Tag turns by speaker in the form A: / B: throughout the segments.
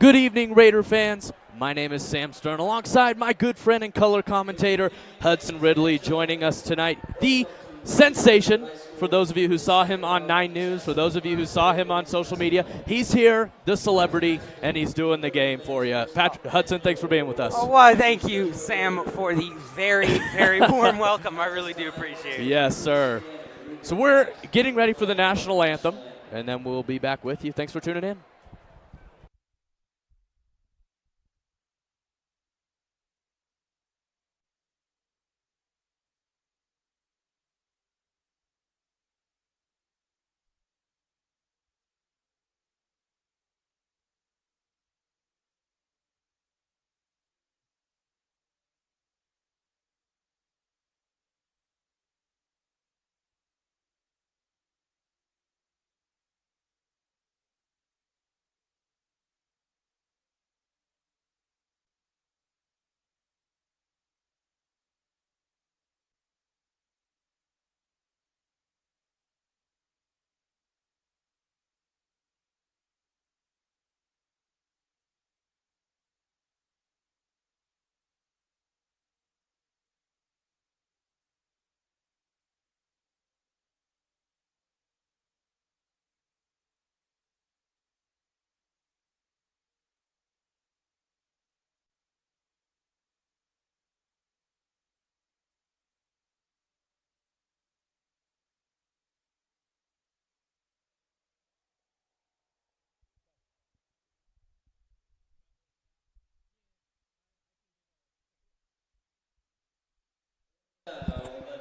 A: Good evening, Raider fans. My name is Sam Stern, alongside my good friend and color commentator, Hudson Ridley, joining us tonight. The sensation, for those of you who saw him on 9 News, for those of you who saw him on social media, he's here, the celebrity, and he's doing the game for you. Hudson, thanks for being with us.
B: Oh, well, thank you, Sam, for the very, very warm welcome. I really do appreciate it.
A: Yes, sir. So we're getting ready for the national anthem, and then we'll be back with you. Thanks for tuning in.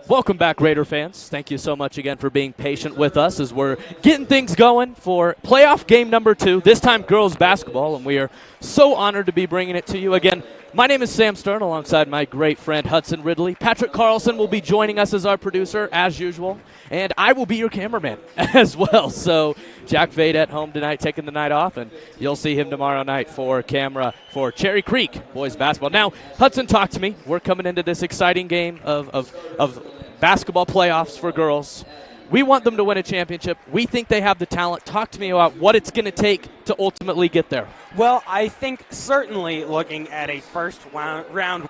A: Welcome back, Raider fans. Thank you so much again for being patient with us as we're getting things going for playoff game number 2, this time girls basketball, and we are so honored to be bringing it to you. Again, my name is Sam Stern, alongside my great friend Hudson Ridley. Patrick Carlson will be joining us as our producer, as usual, and I will be your cameraman as well. So Jack Vade at home tonight, taking the night off, and you'll see him tomorrow night for camera for Cherry Creek boys basketball. Now, Hudson, talk to me. We're coming into this exciting game of basketball playoffs for girls. We want them to win a championship. We think they have the talent. Talk to me about what it's going to take to ultimately get there.
B: Well, I think certainly looking at a first round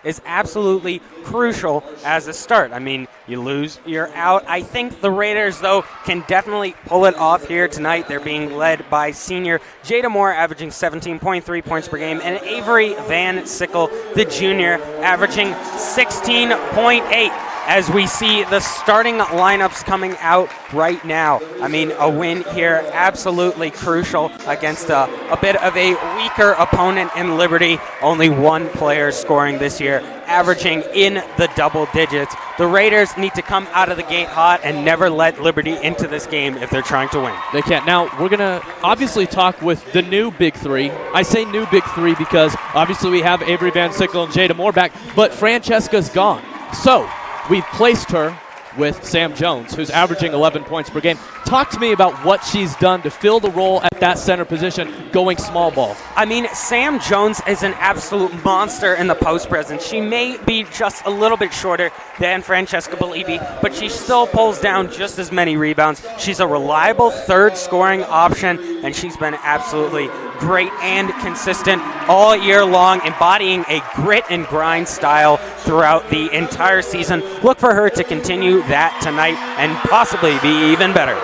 B: is absolutely crucial as a start. I mean, you lose, you're out. I think the Raiders, though, can definitely pull it off here tonight. They're being led by senior Jada Moore, averaging 17.3 points per game, and Avery Van Sickle, the junior, averaging 16.8. As we see the starting lineups coming out right now. I mean, a win here absolutely crucial against a bit of a weaker opponent in Liberty. Only one player scoring this year, averaging in the double digits. The Raiders need to come out of the gate hot and never let Liberty into this game if they're trying to win.
A: They can't. Now, we're going to obviously talk with the new Big Three. I say new Big Three because obviously we have Avery Van Sickle and Jada Moore back, but Francesca's gone. So we've placed her with Sam Jones, who's averaging 11 points per game. Talk to me about what she's done to fill the role at that center position, going small ball.
B: I mean, Sam Jones is an absolute monster in the post presence. She may be just a little bit shorter than Francesca Belibi, but she still pulls down just as many rebounds. She's a reliable third scoring option, and she's been absolutely great and consistent all year long, embodying a grit and grind style throughout the entire season. Look for her to continue that tonight and possibly be even better.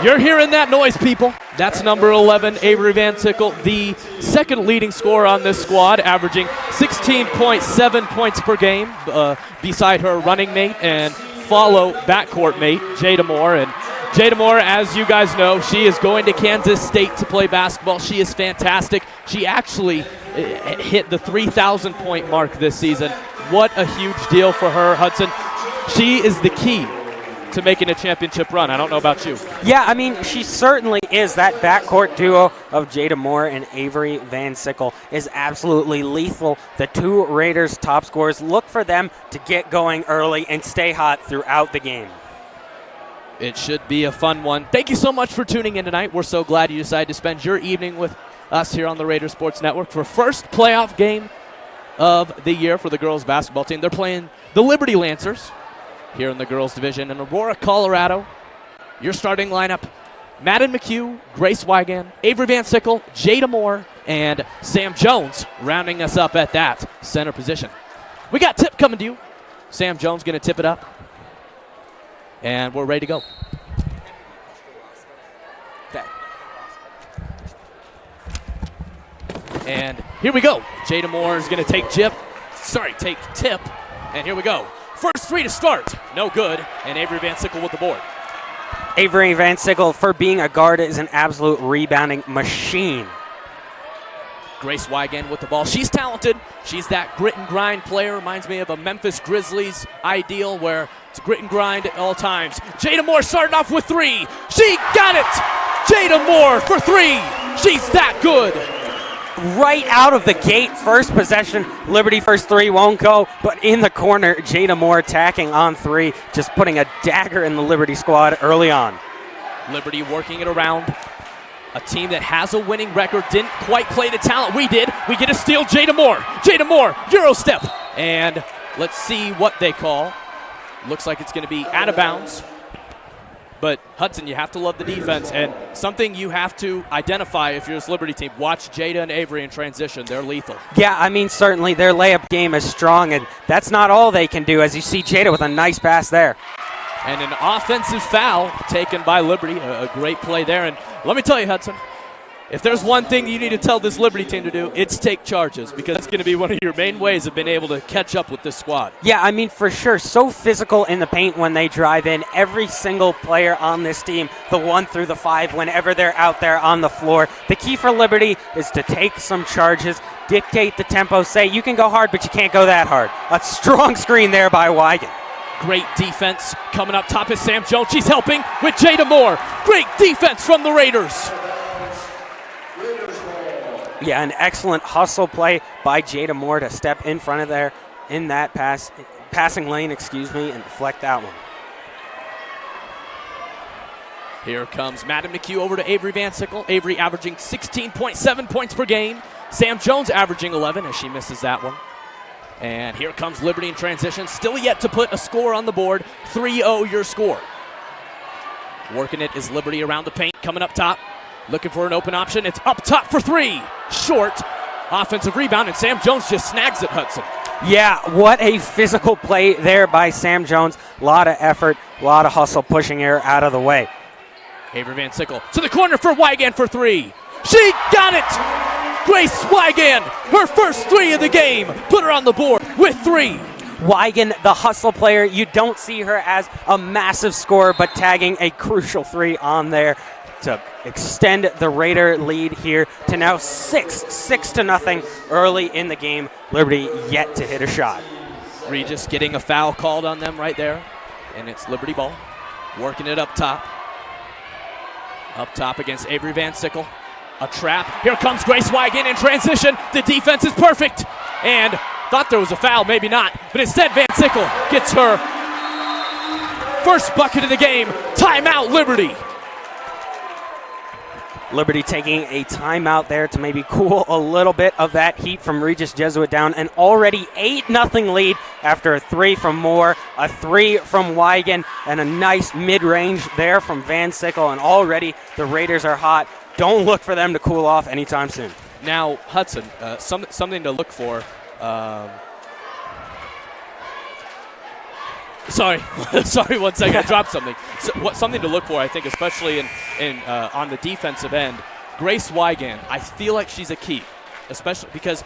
A: You're hearing that noise, people. That's number 11, Avery Van Sickle, the second leading scorer on this squad, averaging 16.7 points per game, beside her running mate and follow backcourt mate, Jada Moore. And Jada Moore, as you guys know, she is going to Kansas State to play basketball. She is fantastic. She actually hit the 3,000-point mark this season. What a huge deal for her, Hudson. She is the key to making a championship run. I don't know about you.
B: Yeah, I mean, she certainly is. That backcourt duo of Jada Moore and Avery Van Sickle is absolutely lethal. The two Raiders' top scorers, look for them to get going early and stay hot throughout the game.
A: It should be a fun one. Thank you so much for tuning in tonight. We're so glad you decided to spend your evening with us here on the Raider Sports Network for first playoff game of the year for the girls basketball team. They're playing the Liberty Lancers here in the girls division in Aurora, Colorado. Your starting lineup, Madden McHugh, Grace Wigan, Avery Van Sickle, Jada Moore, and Sam Jones rounding us up at that center position. We got tip coming to you. Sam Jones going to tip it up. And we're ready to go. Okay. And here we go. Jada Moore is going to take tip. And here we go. First three to start. No good. And Avery Van Sickle with the board.
B: Avery Van Sickle, for being a guard, is an absolute rebounding machine.
A: Grace Wigan with the ball. She's talented. She's that grit and grind player. Reminds me of a Memphis Grizzlies ideal where it's grit and grind at all times. Jada Moore starting off with three. She got it! Jada Moore for three. She's that good.
B: Right out of the gate, first possession, Liberty first three won't go, but in the corner, Jada Moore attacking on three, just putting a dagger in the Liberty squad early on.
A: Liberty working it around. A team that has a winning record, didn't quite play the talent we did. We get a steal, Jada Moore. Jada Moore, Euro step. And let's see what they call. Looks like it's going to be out of bounds. But Hudson, you have to love the defense, and something you have to identify if you're this Liberty team. Watch Jada and Avery in transition. They're lethal.
B: Yeah, I mean, certainly their layup game is strong, and that's not all they can do, as you see Jada with a nice pass there.
A: And an offensive foul taken by Liberty. A great play there. And let me tell you, Hudson, if there's one thing you need to tell this Liberty team to do, it's take charges, because it's going to be one of your main ways of being able to catch up with this squad.
B: Yeah, I mean, for sure. So physical in the paint when they drive in. Every single player on this team, the 1 through the 5, whenever they're out there on the floor. The key for Liberty is to take some charges, dictate the tempo, say you can go hard, but you can't go that hard. A strong screen there by Wigan.
A: Great defense coming up top is Sam Jones. She's helping with Jada Moore. Great defense from the Raiders.
B: Yeah, an excellent hustle play by Jada Moore to step in front of there in that passing lane, and deflect that one.
A: Here comes Madden McHugh over to Avery Van Sickle. Avery averaging 16.7 points per game. Sam Jones averaging 11 as she misses that one. And here comes Liberty in transition. Still yet to put a score on the board. 3-0 your score. Working it is Liberty around the paint, coming up top. Looking for an open option. It's up top for three. Short. Offensive rebound, and Sam Jones just snags it, Hudson.
B: Yeah, what a physical play there by Sam Jones. A lot of effort, a lot of hustle, pushing her out of the way.
A: Avery Van Sickle to the corner for Wigan for three. She got it! Grace Wigan, her first three of the game. Put her on the board with three.
B: Wigan, the hustle player. You don't see her as a massive scorer, but tagging a crucial three on there to extend the Raider lead here to now 6-0 early in the game. Liberty yet to hit a shot.
A: Regis getting a foul called on them right there, and it's Liberty ball. Working it up top. Up top against Avery Van Sickle. A trap. Here comes Grace Wigan in transition. The defense is perfect. And thought there was a foul, maybe not. But instead, Van Sickle gets her first bucket of the game. Timeout, Liberty.
B: Liberty taking a timeout there to maybe cool a little bit of that heat from Regis Jesuit down. An already 8-0 lead after a three from Moore, a three from Wigan, and a nice mid-range there from Van Sickle. And already the Raiders are hot. Don't look for them to cool off anytime soon.
A: Now, Hudson, something to look for. Sorry, 1 second. I dropped something. Something to look for, I think, especially on the defensive end. Grace Wigan, I feel like she's a key, especially because,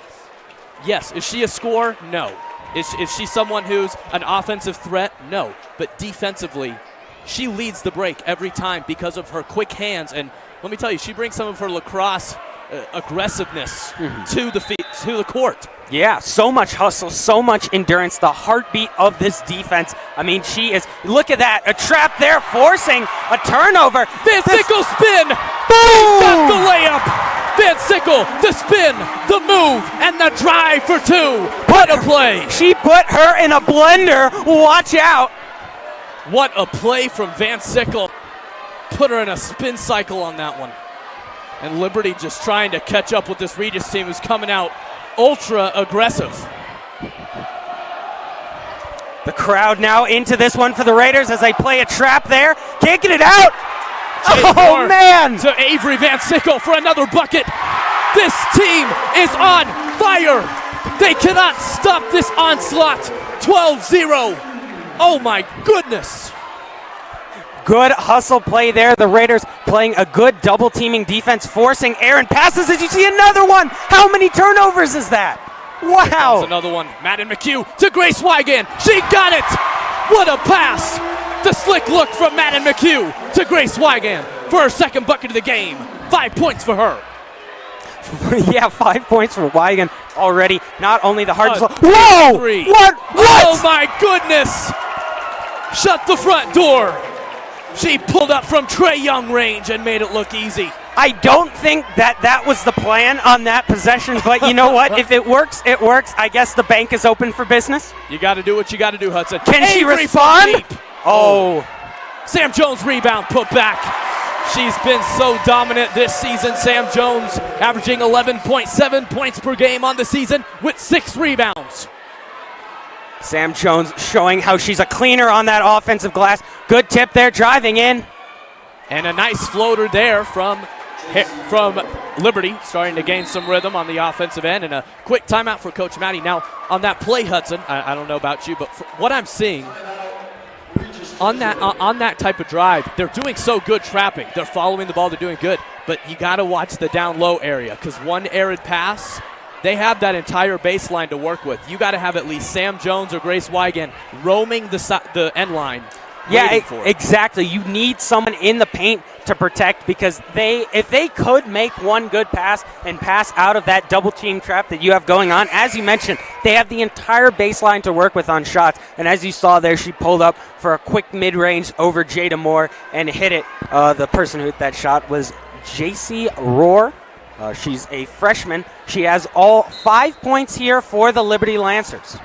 A: yes, is she a scorer? No. Is she someone who's an offensive threat? No. But defensively, she leads the break every time because of her quick hands. And let me tell you, she brings some of her lacrosse aggressiveness to the court.
B: Yeah, so much hustle, so much endurance, the heartbeat of this defense. I mean, she is, look at that, a trap there, forcing a turnover.
A: Van Sickle spin!
B: Boom!
A: Got the layup! Van Sickle, the spin, the move, and the drive for two. What a play!
B: She put her in a blender, watch out!
A: What a play from Van Sickle. Put her in a spin cycle on that one. And Liberty just trying to catch up with this Regis team who's coming out ultra aggressive.
B: The crowd now into this one for the Raiders as they play a trap there. Can't get it out. Oh, man!
A: To Avery Van Sickle for another bucket. This team is on fire. They cannot stop this onslaught. 12-0. Oh my goodness.
B: Good hustle play there. The Raiders playing a good double teaming defense, forcing errant passes. As you see another one. How many turnovers is that? Wow.
A: That's another one. Madden McHugh to Grace Wigan. She got it. What a pass. The slick look from Madden McHugh to Grace Wigan for her second bucket of the game. 5 points for her.
B: Yeah, 5 points for Wigan already. Not only the hardest. Whoa!
A: Three.
B: What?
A: Oh my goodness! Shut the front door. She pulled up from Trae Young range and made it look easy.
B: I don't think that was the plan on that possession, but you know what? If it works, it works. I guess the bank is open for business.
A: You got to do what you got to do, Hudson.
B: Can she respond? Oh.
A: Sam Jones rebound put back. She's been so dominant this season. Sam Jones averaging 11.7 points per game on the season with 6 rebounds.
B: Sam Jones showing how she's a cleaner on that offensive glass. Good tip there, driving in.
A: And a nice floater there from Liberty, starting to gain some rhythm on the offensive end. And a quick timeout for Coach Maddie. Now, on that play, Hudson, I don't know about you, but what I'm seeing on that type of drive, they're doing so good trapping. They're following the ball. They're doing good. But you got to watch the down-low area because one arid pass, they have that entire baseline to work with. You got to have at least Sam Jones or Grace Wigan roaming the end line.
B: Yeah, exactly. You need someone in the paint to protect because if they could make one good pass and pass out of that double team trap that you have going on, as you mentioned, they have the entire baseline to work with on shots. And as you saw there, she pulled up for a quick mid-range over Jada Moore and hit it. The person who hit that shot was JC Rohr. She's a freshman. She has all 5 points here for the Liberty Lancers.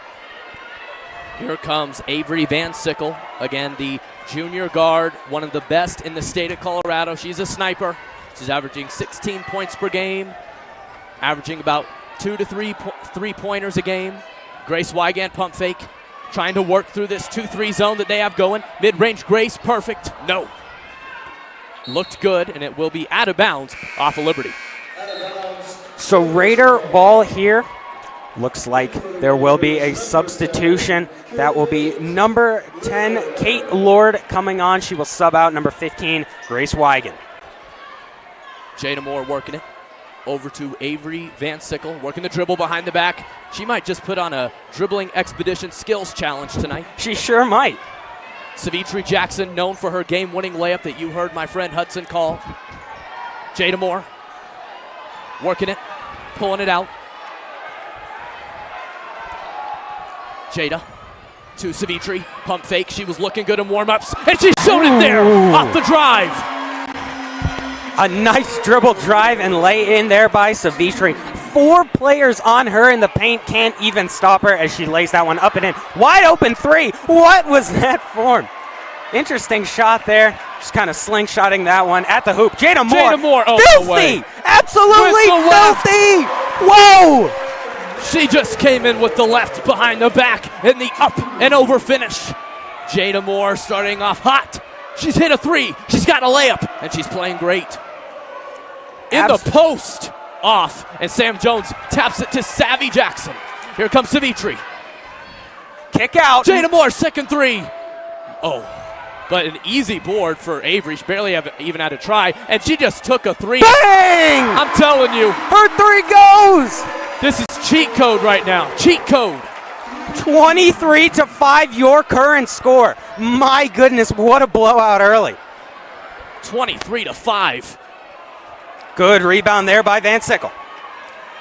A: Here comes Avery Van Sickle, again the junior guard, one of the best in the state of Colorado. She's a sniper. She's averaging 16 points per game, averaging about 2 to 3 3-pointers a game. Grace Wigan pump fake, trying to work through this 2-3 zone that they have going. Mid-range Grace, perfect. No. Looked good, and it will be out of bounds off of Liberty.
B: So Raider ball here. Looks like there will be a substitution. That will be number 10, Kate Lord, coming on. She will sub out number 15, Grace Wigan.
A: Jada Moore working it. Over to Avery Van Sickle, working the dribble behind the back. She might just put on a dribbling expedition skills challenge tonight.
B: She sure might.
A: Savitri Jackson, known for her game-winning layup that you heard my friend Hudson call. Jada Moore working it, pulling it out. Jada to Savitri, pump fake. She was looking good in warm-ups, and she showed it there off the drive.
B: A nice dribble drive and lay in there by Savitri. 4 players on her in the paint, can't even stop her as she lays that one up and in. Wide open 3. What was that form? Interesting shot there. Just kind of slingshotting that one at the hoop. Jada Moore. Filthy! Absolutely filthy! Whoa!
A: She just came in with the left behind the back and the up and over finish. Jada Moore starting off hot. She's hit a 3. She's got a layup, and she's playing great. In the post, off, and Sam Jones taps it to Savvy Jackson. Here comes Savitri.
B: Kick out.
A: Jada Moore, second 3. Oh, but an easy board for Avery. She barely even had to try, and she just took a 3.
B: Bang!
A: I'm telling you.
B: Her 3 goes!
A: This is cheat code right now. Cheat code.
B: 23-5, your current score. My goodness, what a blowout early.
A: 23-5.
B: Good rebound there by Van Sickle.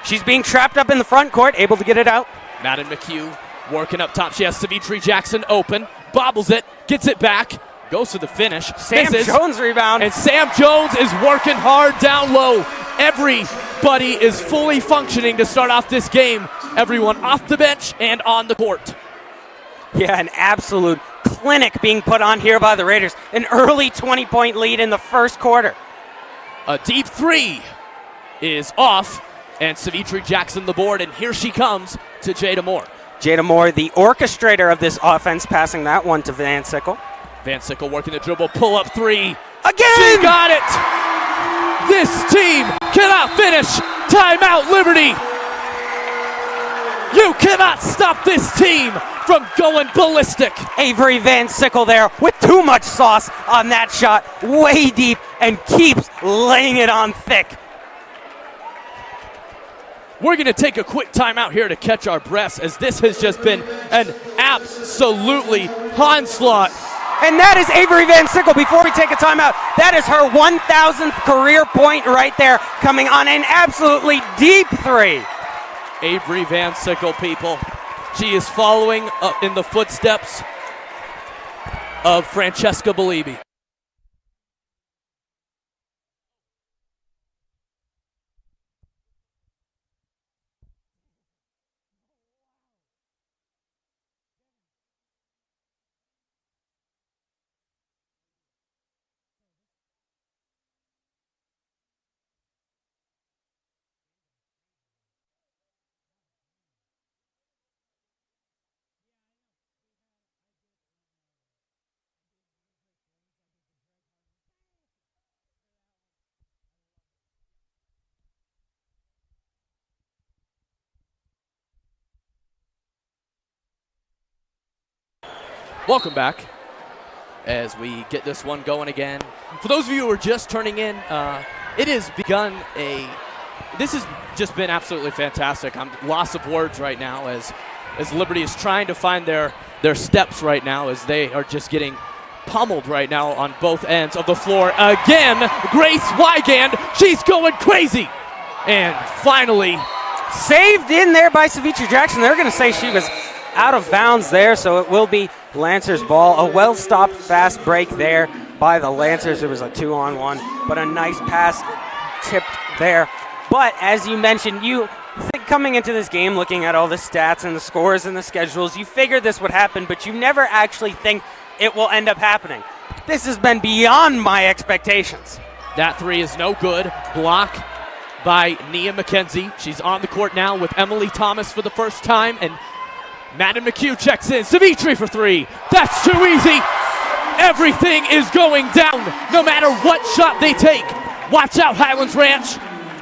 B: She's being trapped up in the front court, able to get it out.
A: Madden McHugh working up top. She has Savitri Jackson open, bobbles it, gets it back, goes to the finish.
B: Sam Jones rebound.
A: And Sam Jones is working hard down low. Everybody is fully functioning to start off this game. Everyone off the bench and on the court.
B: Yeah, an absolute clinic being put on here by the Raiders. An early 20-point lead in the first quarter.
A: A deep 3 is off, and Savitri Jackson the board, and here she comes to Jada Moore.
B: Jada Moore, the orchestrator of this offense, passing that one to Van Sickle.
A: Van Sickle working the dribble, pull-up 3.
B: Again!
A: She got it! This team cannot finish. Timeout, Liberty. You cannot stop this team from going ballistic.
B: Avery Van Sickle there with too much sauce on that shot, way deep, and keeps laying it on thick.
A: We're going to take a quick timeout here to catch our breaths, as this has just been an absolutely onslaught.
B: And that is Avery Van Sickle. Before we take a timeout, that is her 1,000th career point right there, coming on an absolutely deep three.
A: Avery Van Sickle, people. She is following in the footsteps of Francesca Belibi. Welcome back as we get this one going again. For those of you who are just turning in, it has begun this has just been absolutely fantastic. I'm loss of words right now as Liberty is trying to find their steps right now, as they are just getting pummeled right now on both ends of the floor. Again, Grace Wygand, she's going crazy. And finally,
B: saved in there by Savitra Jackson. They're going to say she was out of bounds there, so it will be Lancers ball. A well-stopped fast break there by the Lancers. It was a 2-on-1, but a nice pass tipped there. But as you mentioned, you think coming into this game, looking at all the stats and the scores and the schedules, you figured this would happen, but you never actually think it will end up happening. This has been beyond my expectations.
A: That three is no good. Block by Nia McKenzie. She's on the court now with Emily Thomas for the first time, and Madden McHugh checks in. Savitri for three. That's too easy. Everything is going down no matter what shot they take. Watch out, Highlands Ranch.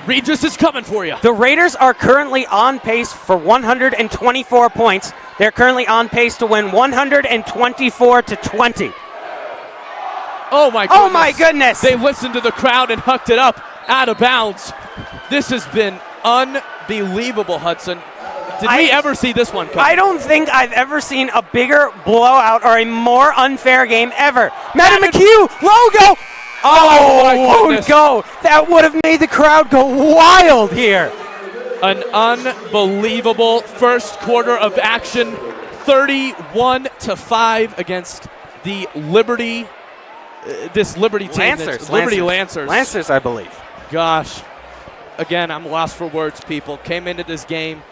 A: Regis is coming for you.
B: The Raiders are currently on pace for 124 points. They're currently on pace to win 124-20.
A: Oh my goodness.
B: Oh my goodness.
A: They listened to the crowd and hucked it up out of bounds. This has been unbelievable, Hudson. Did we ever see this one come?
B: I don't think I've ever seen a bigger blowout or a more unfair game ever. Madden McHugh, logo! Oh, won't go. That would have made the crowd go wild here.
A: An unbelievable first quarter of action, 31-5 against the Liberty, this Liberty team.
B: Lancers, I believe.
A: Gosh, again, I'm lost for words, people. Came into this game.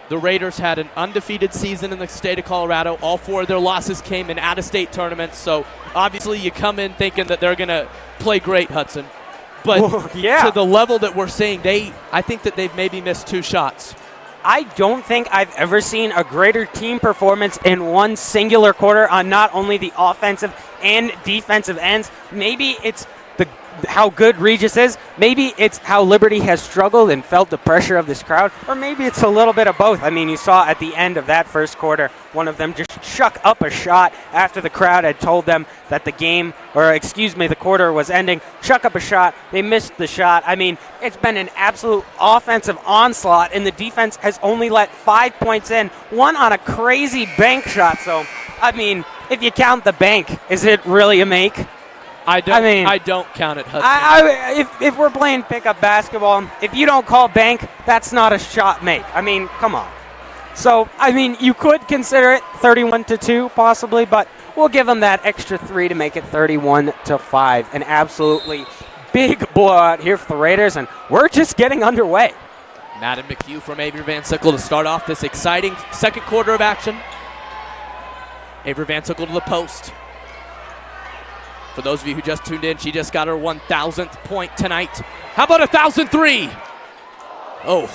A: The Raiders had an undefeated season in the state of Colorado. All four of their losses came in out-of-state tournaments. So obviously you come in thinking that they're going to play great, Hudson. But to the level that we're seeing, I think that they've maybe missed two shots.
B: I don't think I've ever seen a greater team performance in one singular quarter on not only the offensive and defensive ends. Maybe it's how good Regis is. Maybe it's how Liberty has struggled and felt the pressure of this crowd, or maybe it's a little bit of both. I mean, you saw at the end of that first quarter, one of them just chuck up a shot after the crowd had told them that the quarter was ending. Chuck up a shot. They missed the shot. I mean, it's been an absolute offensive onslaught, and the defense has only let 5 points in, one on a crazy bank shot. So, I mean, if you count the bank, is it really a make?
A: I don't count it, Hudson.
B: If we're playing pickup basketball, if you don't call bank, that's not a shot make. I mean, come on. So, I mean, you could consider it 31-2 possibly, but we'll give them that extra 3 to make it 31-5. An absolutely big blowout here for the Raiders, and we're just getting underway.
A: Madden McHugh from Avery Van Sickle to start off this exciting second quarter of action. Avery Van Sickle to the post. For those of you who just tuned in, she just got her 1,000th point tonight. How about 1,003? Oh,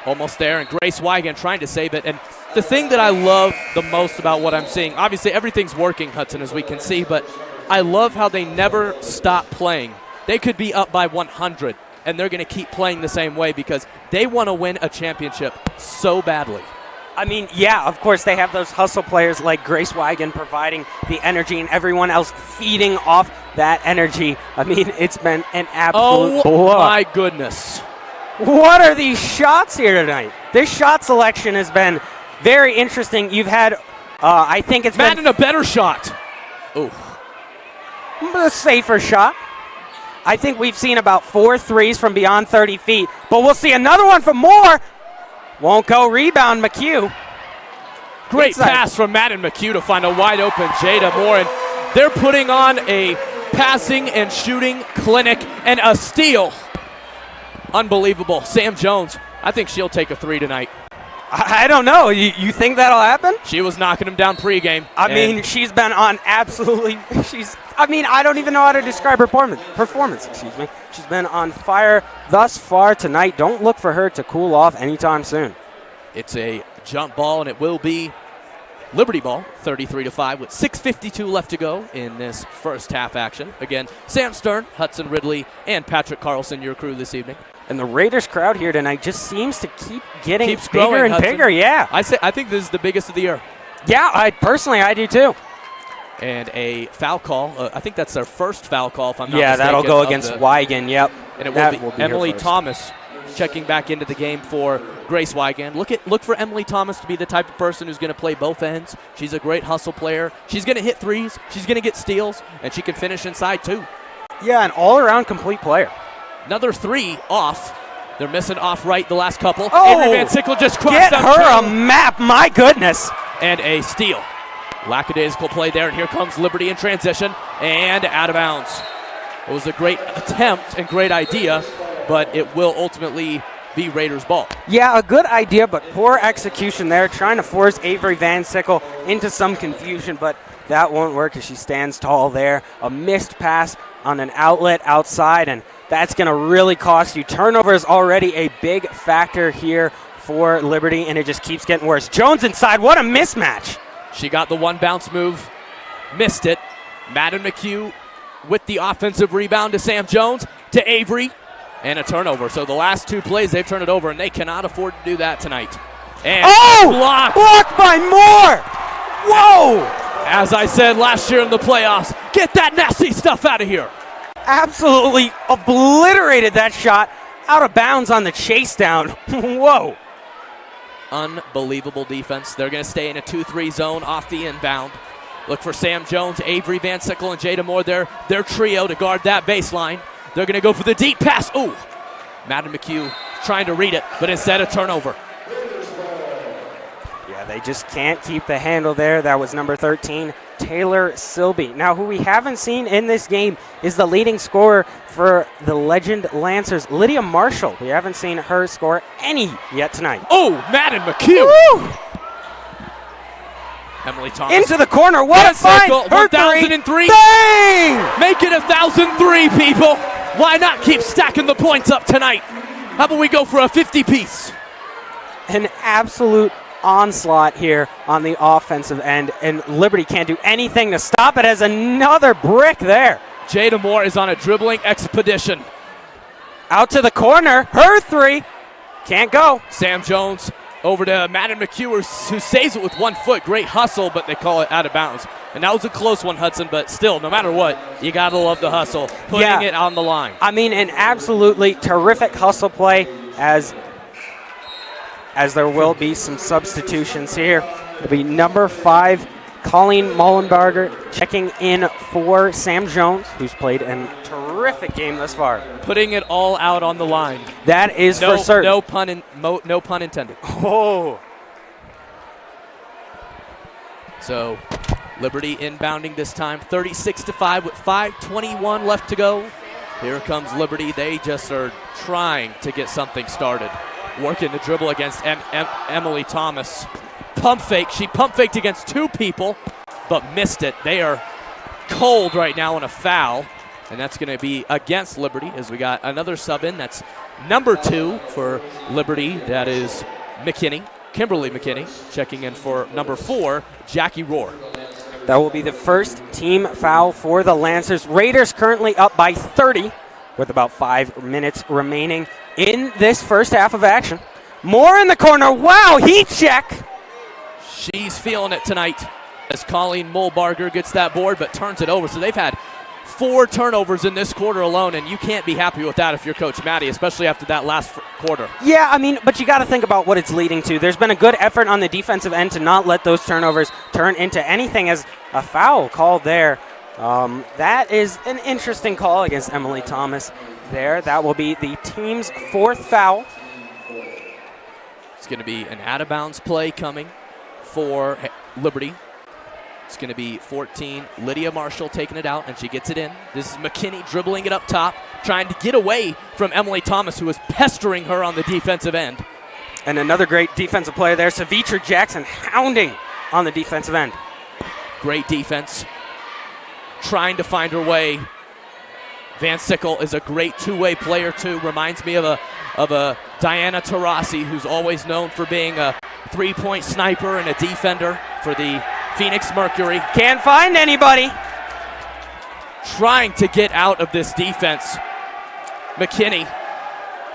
A: almost there. And Grace Wygand trying to save it. And the thing that I love the most about what I'm seeing, obviously everything's working, Hudson, as we can see, but I love how they never stop playing. They could be up by 100, and they're going to keep playing the same way because they want to win a championship so badly.
B: I mean, yeah, of course, they have those hustle players like Grace Wigan providing the energy and everyone else feeding off that energy. I mean, it's been an absolute blow.
A: My goodness.
B: What are these shots here tonight? This shot selection has been very interesting. You've had, I think it's
A: Madden a better shot. Ooh.
B: A safer shot. I think we've seen about 4 threes from beyond 30 feet, but we'll see another one from Moore. Won't go. Rebound, McHugh.
A: Great
B: Inside.
A: pass from Madden McHugh to find a wide open Jada Moore, and they're putting on a passing and shooting clinic and a steal. Unbelievable. Sam Jones, I think she'll take a 3 tonight.
B: I don't know. You think that'll happen?
A: She was knocking him down pregame.
B: I mean, she's been on absolutely. I don't even know how to describe her performance. Excuse me. She's been on fire thus far tonight. Don't look for her to cool off anytime soon.
A: It's a jump ball, and it will be Liberty ball, 33-5, with 6:52 left to go in this first half action. Again, Sam Stern, Hudson Ridley, and Patrick Carlson, your crew this evening.
B: And the Raiders crowd here tonight just seems to keep getting
A: Keeps
B: bigger
A: growing,
B: and
A: Hudson.
B: bigger. Yeah.
A: I think this is the biggest of the year.
B: Yeah, I do too.
A: And a foul call. I think that's their first foul call, if I'm not
B: Yeah,
A: mistaken.
B: that'll go against Wigan. Yep.
A: And it
B: That
A: will be Emily Thomas checking back into the game for Grace Wigan. Look for Emily Thomas to be the type of person who's going to play both ends. She's a great hustle player. She's going to hit threes. She's going to get steals, and she can finish inside too.
B: Yeah, an all-around complete player.
A: Another 3 off. They're missing off right the last couple.
B: Oh,
A: Bree Van Sickle just crossed
B: get
A: up
B: her
A: two.
B: a map. My goodness.
A: And a steal. Lackadaisical play there, and here comes Liberty in transition and out of bounds. It was a great attempt and great idea, but it will ultimately be Raiders ball.
B: Yeah, a good idea, but poor execution there, trying to force Avery Van Sickle into some confusion, but that won't work as she stands tall there. A missed pass on an outlet outside, and that's going to really cost you. Turnover is already a big factor here for Liberty, and it just keeps getting worse. Jones inside, what a mismatch.
A: She got the one bounce move, missed it. Madden McHugh with the offensive rebound to Sam Jones, to Avery, and a turnover. So the last 2 plays, they've turned it over, and they cannot afford to do that tonight. And blocked
B: by Moore. Whoa!
A: As I said last year in the playoffs, get that nasty stuff out of here.
B: Absolutely obliterated that shot out of bounds on the chase down. Whoa.
A: Unbelievable defense. They're going to stay in a 2-3 zone off the inbound. Look for Sam Jones, Avery Van Sickle, and Jada Moore. Their trio to guard that baseline. They're going to go for the deep pass. Ooh. Madden McHugh trying to read it, but instead a turnover.
B: Yeah, they just can't keep the handle there. That was number 13, Taylor Silby. Now, who we haven't seen in this game is the leading scorer for the Legend Lancers, Lydia Marshall. We haven't seen her score any yet tonight.
A: Oh, Madden McHugh.
B: Woo!
A: Emily Thomas.
B: Into the corner. What a find. Her
A: 1,003.
B: Bang!
A: Make it 1,003, people. Why not keep stacking the points up tonight? How about we go for a 50-piece?
B: An absolute onslaught here on the offensive end, and Liberty can't do anything to stop it as another brick there.
A: Jada Moore is on a dribbling expedition.
B: Out to the corner. Her 3. Can't go.
A: Sam Jones over to Madden McHugh, who saves it with 1 foot. Great hustle, but they call it out of bounds. And that was a close one, Hudson, but still, no matter what, you got to love the hustle, putting it on the line.
B: I mean, an absolutely terrific hustle play as there will be some substitutions here. It'll be number 5, Colleen Mullenberger, checking in for Sam Jones, who's played a terrific game thus far.
A: Putting it all out on the line.
B: That is for certain.
A: No pun intended.
B: Oh.
A: So Liberty inbounding this time, 36-5 with 5:21 left to go. Here comes Liberty. They just are trying to get something started. Working the dribble against Emily Thomas. Pump fake. She pump faked against 2 people, but missed it. They are cold right now on a foul, and that's going to be against Liberty as we got another sub in. That's number 2 for Liberty. That is McKinney, Kimberly McKinney, checking in for number 4, Jackie Rohr.
B: That will be the first team foul for the Lancers. Raiders currently up by 30 with about 5 minutes remaining in this first half of action. Moore in the corner. Wow, heat check.
A: She's feeling it tonight as Colleen Mulbarger gets that board but turns it over. So they've had 4 turnovers in this quarter alone, and you can't be happy with that if you're Coach Maddie, especially after that last quarter.
B: Yeah, I mean, but you got to think about what it's leading to. There's been a good effort on the defensive end to not let those turnovers turn into anything as a foul called there. That is an interesting call against Emily Thomas there. That will be the team's 4th foul.
A: It's going to be an out-of-bounds play coming for Liberty. It's going to be 14. Lydia Marshall taking it out, and she gets it in. This is McKinney dribbling it up top, trying to get away from Emily Thomas, who is pestering her on the defensive end.
B: And another great defensive player there, Savitra Jackson, hounding on the defensive end.
A: Great defense. Trying to find her way. Van Sickle is a great two-way player, too. Reminds me of a Diana Taurasi, who's always known for being a three-point sniper and a defender for the Phoenix Mercury.
B: Can't find anybody.
A: Trying to get out of this defense. McKinney.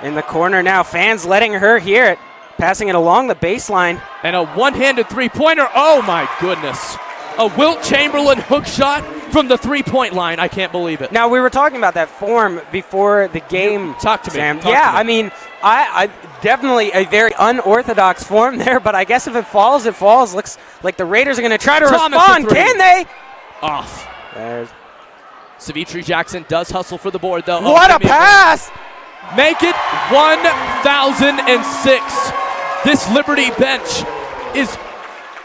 B: In the corner now. Fans letting her hear it. Passing it along the baseline.
A: And a one-handed three-pointer. Oh, my goodness. A Wilt Chamberlain hook shot from the three-point line. I can't believe it.
B: Now, we were talking about that form before the game.
A: Talk to me.
B: Sam.
A: Talk to me.
B: I mean, I definitely a very unorthodox form there, but I guess if it falls, it falls. Looks like the Raiders are going to try to respond. Can they?
A: Off.
B: There's
A: Savitri Jackson does hustle for the board, though.
B: What a pass!
A: Make it 1,006. This Liberty bench is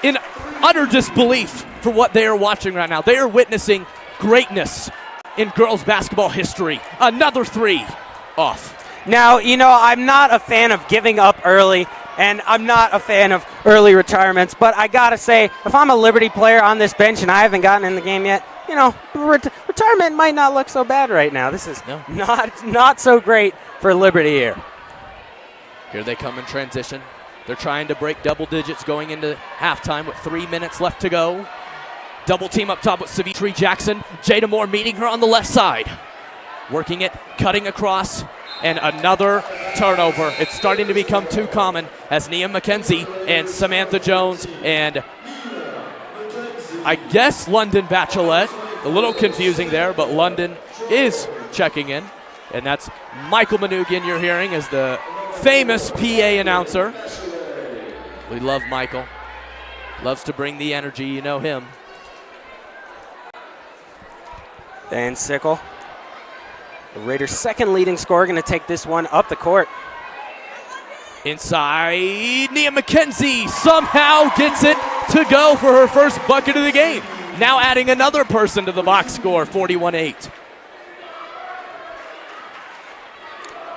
A: in utter disbelief for what they are watching right now. They are witnessing greatness in girls basketball history. Another 3 off.
B: Now, I'm not a fan of giving up early, and I'm not a fan of early retirements, but I got to say, if I'm a Liberty player on this bench and I haven't gotten in the game yet, retirement might not look so bad right now. This is not so great for Liberty here.
A: Here they come in transition. They're trying to break double digits going into halftime with 3 minutes left to go. Double team up top with Savitri Jackson. Jada Moore meeting her on the left side. Working it, cutting across, and another turnover. It's starting to become too common as Nia McKenzie and Samantha Jones and I guess London Bachelet. A little confusing there, but London is checking in. And that's Michael Manugian you're hearing as the famous PA announcer. We love Michael. Loves to bring the energy, you know him.
B: Van Sickle, the Raiders' second leading scorer, going to take this one up the court.
A: Inside, Nia McKenzie somehow gets it to go for her first bucket of the game. Now adding another person to the box score, 41-8.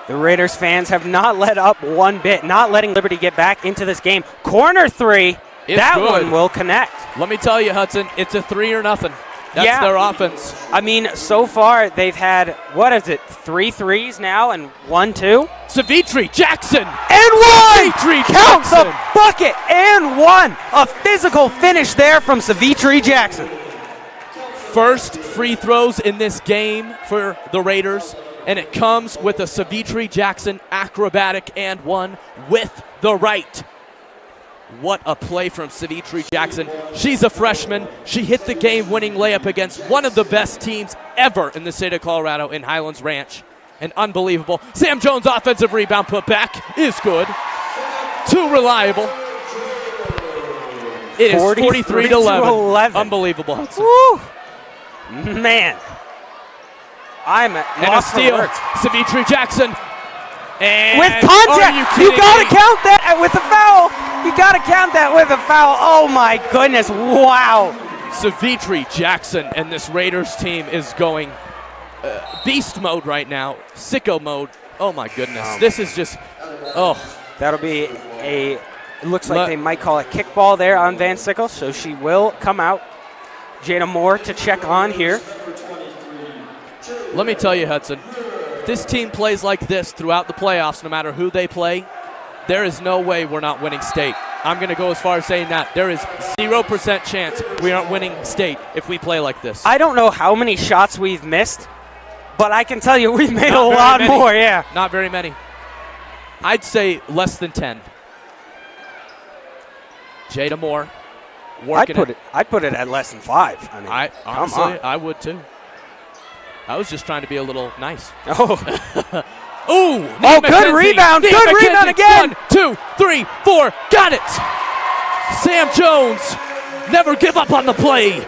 B: The Raiders fans have not let up one bit, not letting Liberty get back into this game. Corner 3, that
A: good.
B: One will connect.
A: Let me tell you, Hudson, it's a 3 or nothing. That's their offense.
B: I mean, so far they've had, 3 threes now and 1, 2?
A: Savitri Jackson!
B: And 1! Count the bucket! And 1! A physical finish there from Savitri Jackson.
A: First free throws in this game for the Raiders, and it comes with a Savitri Jackson acrobatic and 1 with the right. What a play from Savitri Jackson. She's a freshman. She hit the game-winning layup against one of the best teams ever in the state of Colorado in Highlands Ranch. And unbelievable. Sam Jones' offensive rebound put back is good. Too reliable. It is 43-11. Unbelievable, Hudson.
B: Woo. Man. I'm at
A: and a steal. Savitri Jackson. And
B: with contact, you got to count that with a foul. You got to count that with a foul. Oh, my goodness. Wow.
A: Savitri Jackson and this Raiders team is going beast mode right now. Sicko mode. Oh, my goodness. This is just,
B: That'll be it looks like they might call a kickball there on Van Sickle, so she will come out. Jada Moore to check on here.
A: Let me tell you, Hudson, this team plays like this throughout the playoffs, no matter who they play, there is no way we're not winning state. I'm going to go as far as saying that there is 0% chance we aren't winning state if we play like this.
B: I don't know how many shots we've missed, but I can tell you we've made
A: Not
B: a
A: very
B: lot
A: many.
B: more, yeah.
A: Not very many. I'd say less than 10. Jada Moore working
B: I'd put it at less than 5. I mean,
A: honestly,
B: come on.
A: I would too. I was just trying to be a little nice.
B: Oh,
A: Ooh!
B: oh, good rebound!
A: Nia
B: Good
A: McKenzie.
B: rebound again!
A: 1, 2, 3, 4. Got it! Sam Jones, never give up on the play.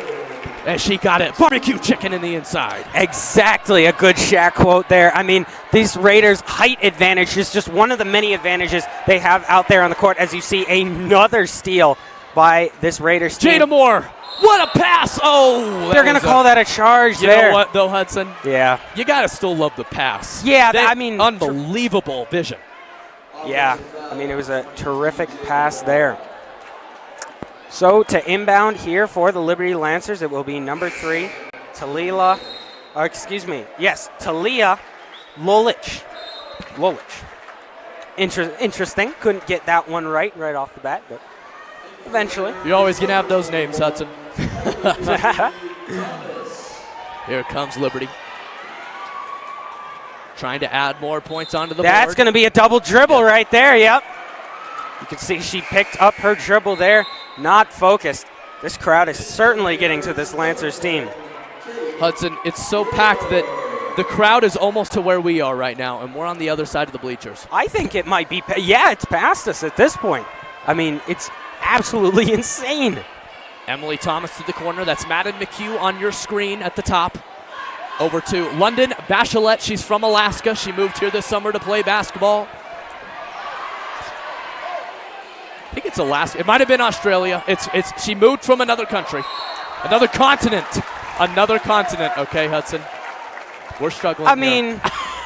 A: And she got it. Barbecue chicken in the inside.
B: Exactly, a good Shaq quote there. I mean, these Raiders' height advantage is just one of the many advantages they have out there on the court, as you see another steal by this Raiders team.
A: Jada Moore, what a pass! Oh,
B: they're going to call that a charge
A: you
B: there.
A: know what, though, Hudson?
B: Yeah.
A: You got to still love the pass.
B: Yeah, I mean,
A: unbelievable vision.
B: Yeah, I mean, it was a terrific pass there. So to inbound here for the Liberty Lancers, it will be number 3, Talia Lolich. Interesting. Couldn't get that one right off the bat, but eventually.
A: You're always going to have those names, Hudson. Here comes Liberty. Trying to add more points onto the board.
B: That's going to be a double dribble right there, yep. You can see she picked up her dribble there, not focused. This crowd is certainly getting to this Lancers team.
A: Hudson, it's so packed that the crowd is almost to where we are right now, and we're on the other side of the bleachers.
B: I think it might be, it's past us at this point. I mean, it's absolutely insane.
A: Emily Thomas to the corner. That's Madden McHugh on your screen at the top. Over to London Bachelet. She's from Alaska. She moved here this summer to play basketball. I think it's Alaska. It might have been Australia. She moved from another country. Another continent. Okay, Hudson. We're struggling.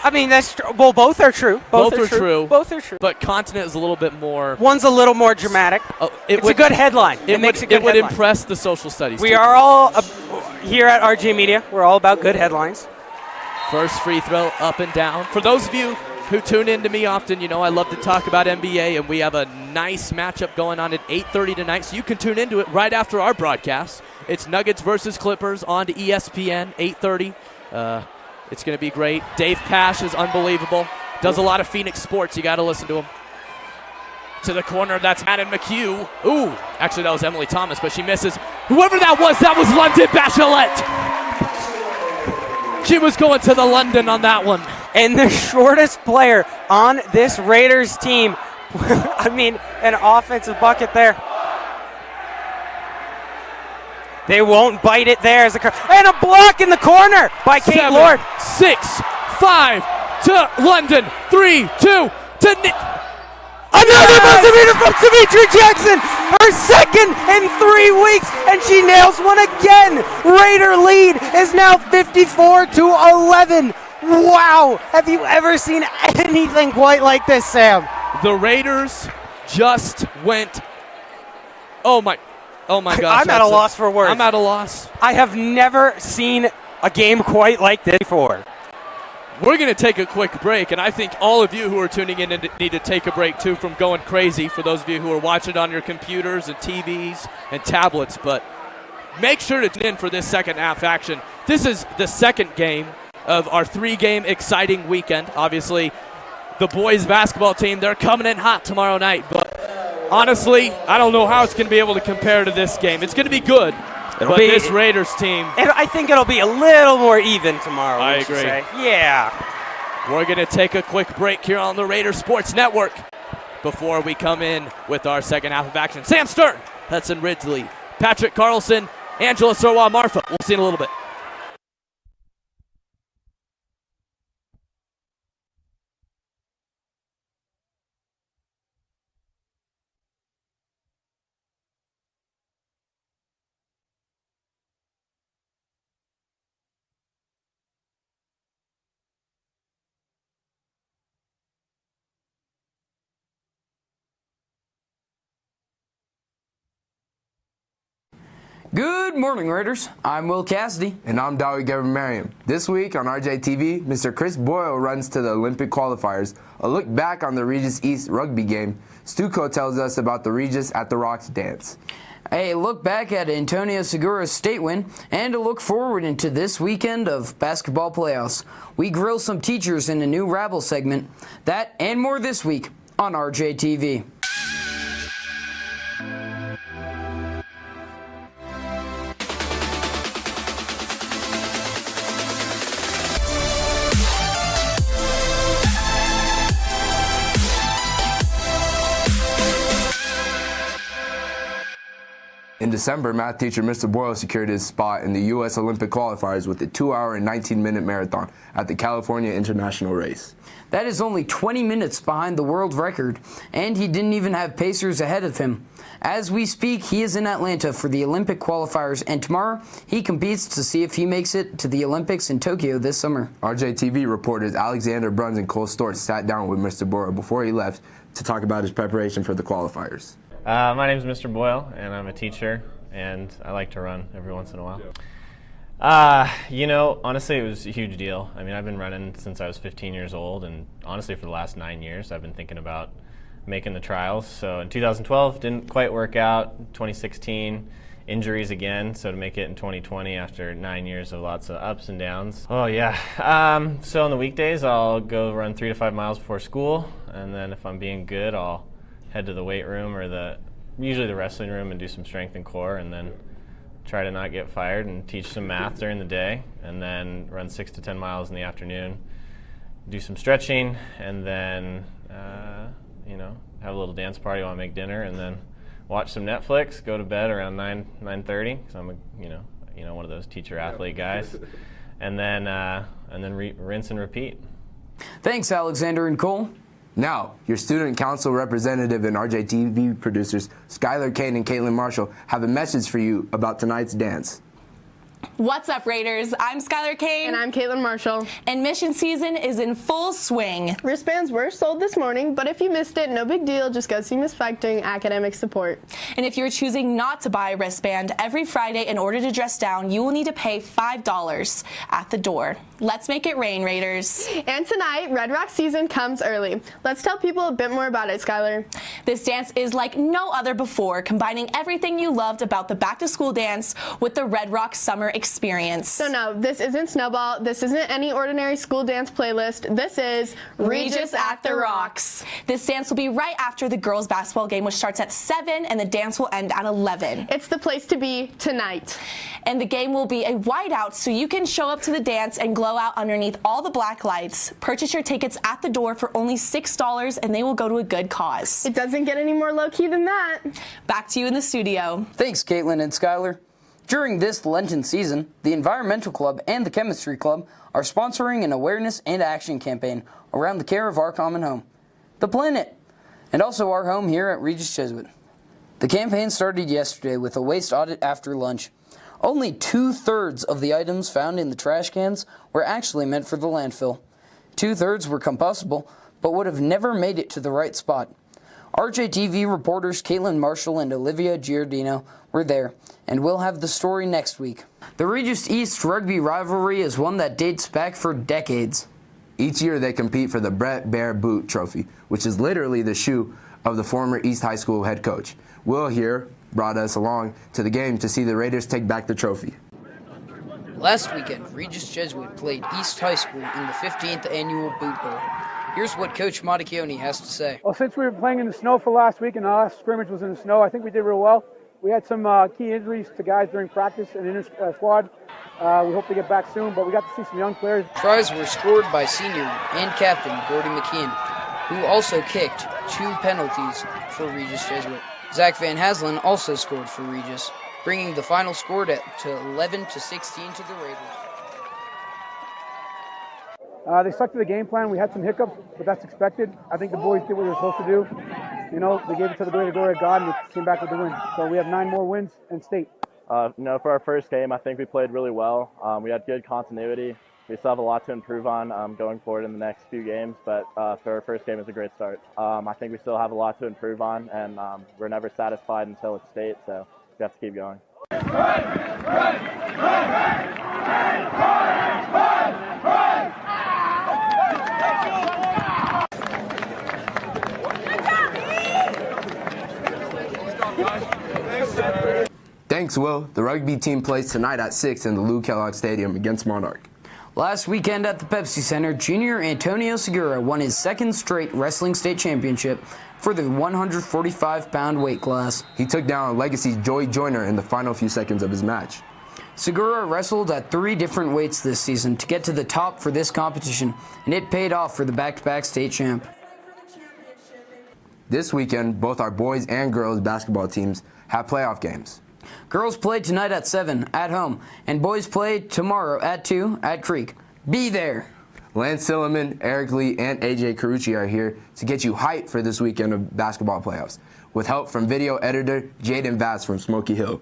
B: I mean that's well, both are true.
A: Both are true.
B: Both are true.
A: But continent is a little bit more.
B: One's a little more dramatic. It's a good headline. It makes a good headline.
A: It would impress the social studies.
B: We are all here at RG Media. We're all about good headlines.
A: First free throw up and down. For those of you who tune in to me often, you know I love to talk about NBA, and we have a nice matchup going on at 8:30 tonight, so you can tune into it right after our broadcast. It's Nuggets versus Clippers on to ESPN, 8:30. It's going to be great. Dave Pash is unbelievable. Does a lot of Phoenix sports. You got to listen to him. To the corner, that's Madden McHugh. Ooh, actually that was Emily Thomas, but she misses. Whoever that was London Bachelet. She was going to the London on that one.
B: And the shortest player on this Raiders team, I mean, an offensive bucket there. They won't bite it there. And a block in the corner by Kate
A: 7,
B: Lord.
A: 6, 5 to London. 3, 2 to
B: Another buzzer beater from Savitri Jackson. Her second in 3 weeks, and she nails one again. Raider lead is now 54-11. Wow. Have you ever seen anything quite like this, Sam?
A: The Raiders just went. Oh my gosh.
B: I'm at a loss for words.
A: I'm at a loss.
B: I have never seen a game quite like this before.
A: We're going to take a quick break, and I think all of you who are tuning in need to take a break too from going crazy, for those of you who are watching on your computers and TVs and tablets. But make sure to tune in for this second half action. This is the second game of our 3-game exciting weekend. Obviously, the boys basketball team, they're coming in hot tomorrow night. But honestly, I don't know how it's going to be able to compare to this game. It's going to be good. But this Raiders team,
B: I think it'll be a little more even tomorrow.
A: I agree.
B: Yeah.
A: We're going to take a quick break here on the Raiders Sports Network before we come in with our second half of action. Sam Stern, Hudson Ridley, Patrick Carlson, Angela Sorwa Marfa. We'll see you in a little bit.
C: Good morning, Raiders. I'm Will Cassidy.
D: And I'm Dolly Gavin-Mariam. This week on RJTV, Mr. Chris Boyle runs to the Olympic qualifiers, a look back on the Regis East rugby game. Stuco tells us about the Regis at the Rocks dance.
C: A look back at Antonio Segura's state win, and a look forward into this weekend of basketball playoffs. We grill some teachers in a new Rabble segment. That and more this week on RJTV.
D: In December, math teacher Mr. Boyle secured his spot in the U.S. Olympic qualifiers with the 2-hour and 19-minute marathon at the California International Race.
C: That is only 20 minutes behind the world record, and he didn't even have pacers ahead of him. As we speak, he is in Atlanta for the Olympic qualifiers, and tomorrow he competes to see if he makes it to the Olympics in Tokyo this summer.
D: RJTV reporters Alexander Bruns and Cole Storch sat down with Mr. Boyle before he left to talk about his preparation for the qualifiers.
E: My name is Mr. Boyle, and I'm a teacher, and I like to run every once in a while. Honestly, it was a huge deal. I mean, I've been running since I was 15 years old, and honestly, for the last 9 years, I've been thinking about making the trials. So in 2012, didn't quite work out. 2016, injuries again, so to make it in 2020 after 9 years of lots of ups and downs. Oh, yeah. So on the weekdays, I'll go run 3 to 5 miles before school, and then if I'm being good, I'll head to the weight room or usually the wrestling room and do some strength and core, and then try to not get fired and teach some math during the day, and then run 6 to 10 miles in the afternoon, do some stretching, and then have a little dance party while I make dinner, and then watch some Netflix, go to bed around 9:30 because I'm one of those teacher athlete guys, and then rinse and repeat.
C: Thanks, Alexander and Cole.
D: Now, your student council representative and RJTV producers Skylar Kane and Caitlin Marshall have a message for you about tonight's dance.
F: What's up, Raiders? I'm Skylar Kane.
G: And I'm Caitlin Marshall.
F: And mission season is in full swing.
G: Wristbands were sold this morning, but if you missed it, no big deal. Just go see Miss Fechting, academic support.
F: And if you're choosing not to buy a wristband, every Friday in order to dress down, you will need to pay $5 at the door. Let's make it rain, Raiders.
G: And tonight, Red Rock season comes early. Let's tell people a bit more about it, Skylar.
F: This dance is like no other before, combining everything you loved about the back-to-school dance with the Red Rock summer experience.
G: So no, this isn't Snowball. This isn't any ordinary school dance playlist. This is
F: Regis at the Rocks. This dance will be right after the girls' basketball game, which starts at 7, and the dance will end at 11.
G: It's the place to be tonight.
F: And the game will be a whiteout, so you can show up to the dance and glow out underneath all the black lights. Purchase your tickets at the door for only $6, and they will go to a good cause.
G: It doesn't get any more low-key than that.
F: Back to you in the studio.
C: Thanks, Caitlin and Skylar. During this Lenten season, the Environmental Club and the Chemistry Club are sponsoring an awareness and action campaign around the care of our common home, the planet, and also our home here at Regis Jesuit. The campaign started yesterday with a waste audit after lunch. Only 2/3 of the items found in the trash cans were actually meant for the landfill. 2/3 were compostable, but would have never made it to the right spot. RJTV reporters Caitlin Marshall and Olivia Giardino were there, and we'll have the story next week. The Regis East rugby rivalry is one that dates back for decades.
D: Each year they compete for the Brett Bear Boot Trophy, which is literally the shoe of the former East High School head coach. Will here brought us along to the game to see the Raiders take back the trophy.
C: Last weekend, Regis Jesuit played East High School in the 15th annual Boot Bowl. Here's what Coach Monticchione has to say.
H: Well, since we were playing in the snow for last week and the last scrimmage was in the snow, I think we did real well. We had some key injuries to guys during practice and in the squad. We hope to get back soon, but we got to see some young players.
C: Tries were scored by senior and captain Gordy McKeon, who also kicked 2 penalties for Regis Jesuit. Zach Van Haslen also scored for Regis, bringing the final score to 11-16 to the Raiders.
H: They stuck to the game plan. We had some hiccups, but that's expected. I think the boys did what they were supposed to do. You know, they gave it to the greater glory of God, and they came back with the win. So we have 9 more wins in state.
I: For our first game, I think we played really well. We had good continuity. We still have a lot to improve on going forward in the next few games, but for our first game, it's a great start. I think we still have a lot to improve on, and we're never satisfied until it's state, so we have to keep going.
D: Thanks, Will. The rugby team plays tonight at 6 in the Lou Kellogg Stadium against Monarch.
C: Last weekend at the Pepsi Center, junior Antonio Segura won his second straight wrestling state championship for the 145-pound weight class.
D: He took down Legacy's Joey Joyner in the final few seconds of his match.
C: Segura wrestled at 3 different weights this season to get to the top for this competition, and it paid off for the back-to-back state champ.
D: This weekend, both our boys and girls basketball teams have playoff games.
C: Girls play tonight at 7 at home, and boys play tomorrow at 2 at Creek. Be there!
D: Lance Silliman, Eric Lee, and AJ Carucci are here to get you hyped for this weekend of basketball playoffs, with help from video editor Jaden Vass from Smoky Hill.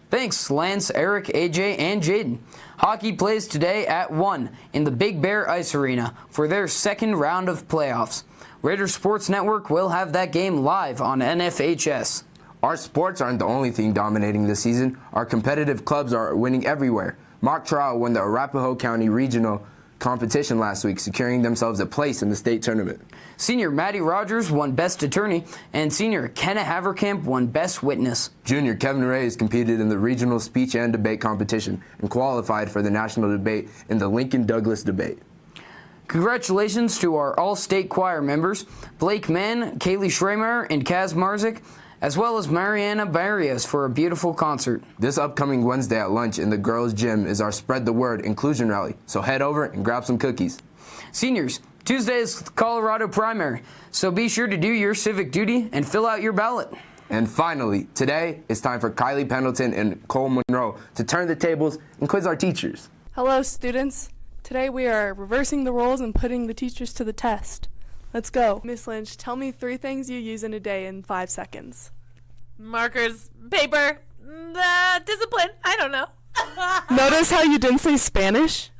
C: Thanks, Lance, Eric, AJ, and Jaden. Hockey plays today at 1 in the Big Bear Ice Arena for their second round of playoffs. Raider Sports Network will have that game live on NFHS.
D: Our sports aren't the only thing dominating this season. Our competitive clubs are winning everywhere. Mock Trial won the Arapahoe County Regional competition last week, securing themselves a place in the state tournament.
C: Senior Maddie Rogers won Best Attorney, and Senior Kenna Haverkamp won Best Witness.
D: Junior Kevin Reyes competed in the regional speech and debate competition and qualified for the national debate in the Lincoln Douglas debate.
C: Congratulations to our all-state choir members, Blake Mann, Kaylee Schremer, and Kaz Marzik, as well as Mariana Barrios for a beautiful concert.
D: This upcoming Wednesday at lunch in the girls' gym is our Spread the Word inclusion rally, so head over and grab some cookies.
C: Seniors, Tuesday is Colorado primary, so be sure to do your civic duty and fill out your ballot.
D: And finally, today it's time for Kylie Pendleton and Cole Monroe to turn the tables and quiz our teachers.
J: Hello, students. Today we are reversing the roles and putting the teachers to the test. Let's go. Miss Lynch, tell me 3 things you use in a day in 5 seconds.
K: Markers, paper, discipline, I don't know.
J: Notice how you didn't say Spanish?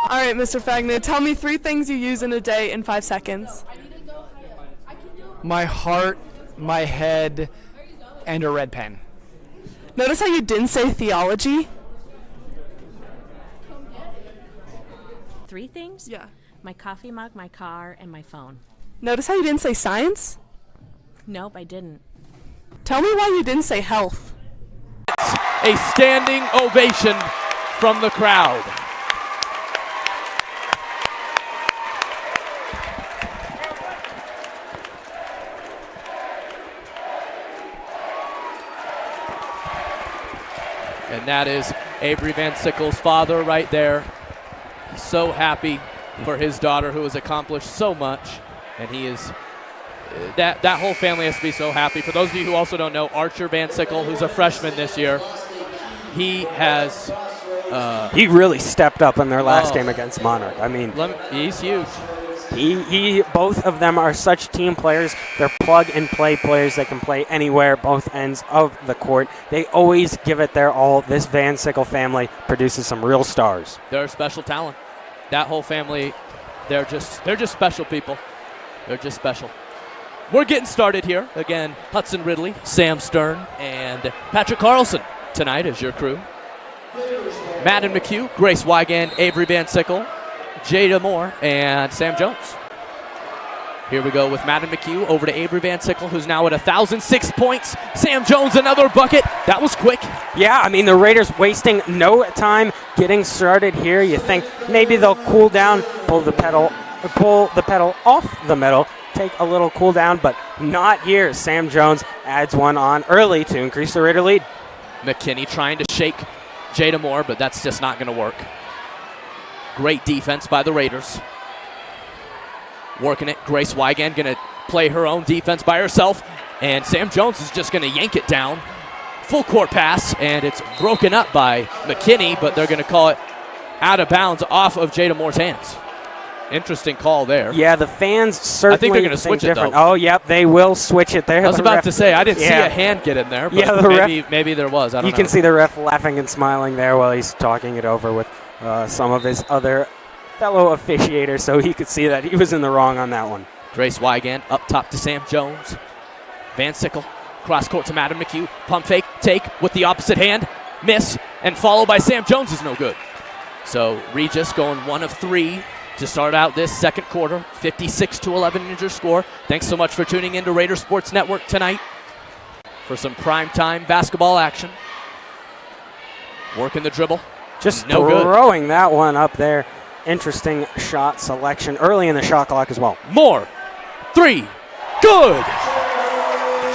J: All right, Mr. Fagner, tell me 3 things you use in a day in 5 seconds.
L: My heart, my head, and a red pen.
J: Notice how you didn't say theology?
K: 3 things?
J: Yeah.
K: My coffee mug, my car, and my phone.
J: Notice how you didn't say science?
K: Nope, I didn't.
J: Tell me why you didn't say health.
A: A standing ovation from the crowd. And that is Bree Van Sickle's father right there. He's so happy for his daughter who has accomplished so much. And he is, that whole family has to be so happy. For those of you who also don't know, Archer Van Sickle, who's a freshman this year, he has...
B: he really stepped up in their last game against Monarch. I mean...
A: He's huge.
B: Both of them are such team players. They're plug-and-play players that can play anywhere, both ends of the court. They always give it their all. This Van Sickle family produces some real stars.
A: They're a special talent. That whole family, they're just special people. They're just special. We're getting started here. Again, Hudson Ridley, Sam Stern, and Patrick Carlson tonight as your crew. Madden McHugh, Grace Wygand, Avery Van Sickle, Jada Moore, and Sam Jones. Here we go with Madden McHugh over to Avery Van Sickle, who's now at 1,006 points. Sam Jones, another bucket. That was quick.
B: Yeah, I mean, the Raiders wasting no time getting started here. You think maybe they'll cool down, pull the pedal off the metal, take a little cool down, but not here. Sam Jones adds one on early to increase the Raider lead.
A: McKinney trying to shake Jada Moore, but that's just not going to work. Great defense by the Raiders. Working it, Grace Wygand going to play her own defense by herself, and Sam Jones is just going to yank it down. Full court pass, and it's broken up by McKinney, but they're going to call it out of bounds off of Jada Moore's hands. Interesting call there.
B: Yeah, the fans certainly
A: I think they're going to switch it,
B: different.
A: though.
B: Oh, yep, they will switch it there.
A: I was about to say, I didn't see a hand get in there, but
B: yeah, the
A: maybe there was. I don't know.
B: You can see the ref laughing and smiling there while he's talking it over with some of his other fellow officiators, so he could see that he was in the wrong on that one.
A: Grace Wygand up top to Sam Jones. Van Sickle, cross court to Madden McHugh. Pump fake, take with the opposite hand. Miss, and followed by Sam Jones is no good. So Regis going 1 of 3 to start out this second quarter. 56-11 is your score. Thanks so much for tuning in to Raider Sports Network tonight for some primetime basketball action. Working the dribble.
B: Just
A: no good.
B: Throwing that one up there. Interesting shot selection early in the shot clock as well.
A: Moore, 3, good.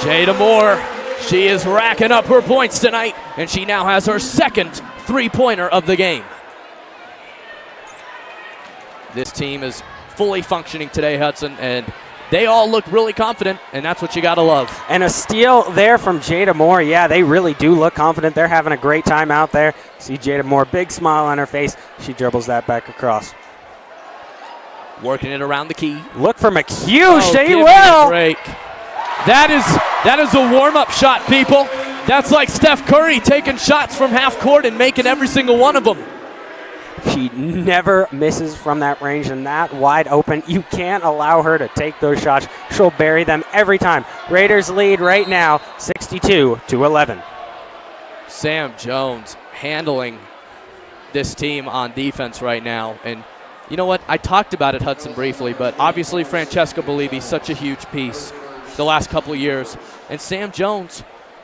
A: Jada Moore, she is racking up her points tonight, and she now has her second three-pointer of the game. This team is fully functioning today, Hudson, and they all look really confident, and that's what you got to love.
B: And a steal there from Jada Moore. Yeah, they really do look confident. They're having a great time out there. See Jada Moore, big smile on her face. She dribbles that back across.
A: Working it around the key.
B: Look for McHugh. She will.
A: That is a warm-up shot, people. That's like Steph Curry taking shots from half court and making every single one of them.
B: She never misses from that range, and that wide open. You can't allow her to take those shots. She'll bury them every time. Raiders lead right now, 62-11.
A: Sam Jones handling this team on defense right now. And you know what? I talked about it, Hudson, briefly, but obviously Francesca Bellibi, such a huge piece the last couple of years. And Sam Jones,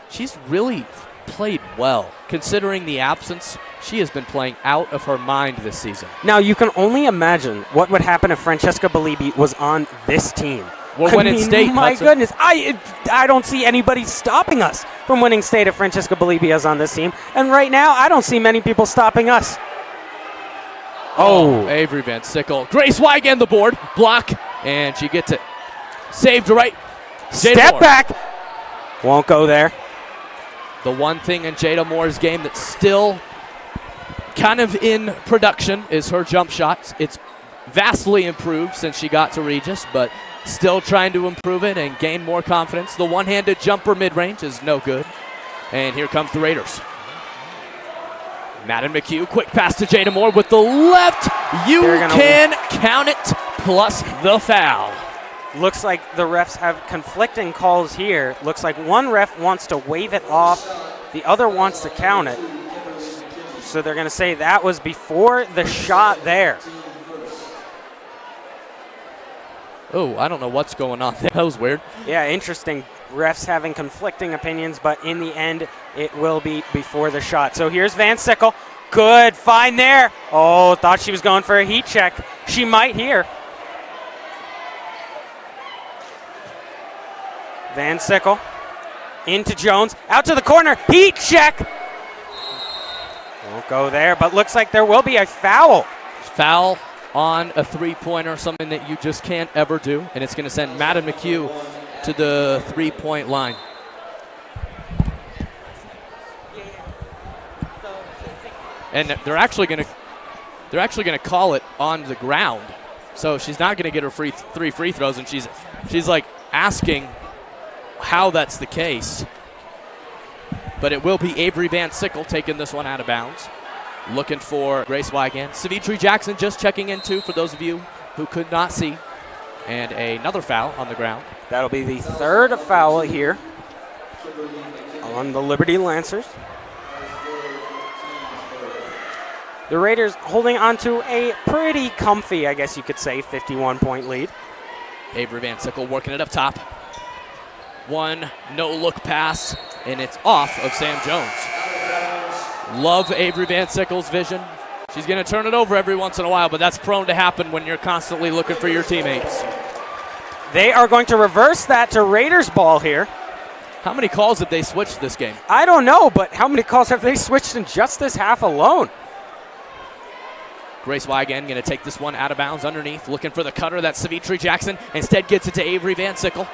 A: she's really played well. Considering the absence, she has been playing out of her mind this season.
B: Now, you can only imagine what would happen if Francesca Bellibi was on this team.
A: We're winning state.
B: My goodness, I don't see anybody stopping us from winning state if Francesca Bellibi is on this team. And right now, I don't see many people stopping us. Oh.
A: Avery Van Sickle. Grace Wygand the board. Block. And she gets it. Saved right.
B: Step back. Won't go there.
A: The one thing in Jada Moore's game that's still kind of in production is her jump shots. It's vastly improved since she got to Regis, but still trying to improve it and gain more confidence. The one-handed jumper mid-range is no good. And here comes the Raiders. Madden McHugh, quick pass to Jada Moore with the left. You can count it, plus the foul.
B: Looks like the refs have conflicting calls here. Looks like one ref wants to wave it off. The other wants to count it. So they're going to say that was before the shot there.
A: Oh, I don't know what's going on there. That was weird.
B: Yeah, interesting. Refs having conflicting opinions, but in the end, it will be before the shot. So here's Van Sickle. Good find there. Oh, thought she was going for a heat check. She might here. Van Sickle into Jones, out to the corner, heat check. Won't go there, but looks like there will be a foul.
A: Foul on a three-pointer, something that you just can't ever do, and it's going to send Madden McHugh to the three-point line. And they're actually going to call it on the ground. So she's not going to get her three free throws, and she's like asking how that's the case. But it will be Avery Van Sickle taking this one out of bounds. Looking for Grace Wygand. Savitri Jackson just checking in too, for those of you who could not see. And another foul on the ground.
B: That'll be the third foul here on the Liberty Lancers. The Raiders holding on to a pretty comfy, I guess you could say, 51-point lead.
A: Avery Van Sickle working it up top. One no-look pass, and it's off of Sam Jones. Love Avery Van Sickle's vision. She's going to turn it over every once in a while, but that's prone to happen when you're constantly looking for your teammates.
B: They are going to reverse that to Raiders ball here.
A: How many calls have they switched this game?
B: I don't know, but how many calls have they switched in just this half alone?
A: Grace Wigan going to take this one out of bounds underneath, looking for the cutter. That's Savitri Jackson. Instead gets it to Avery Van Sickle.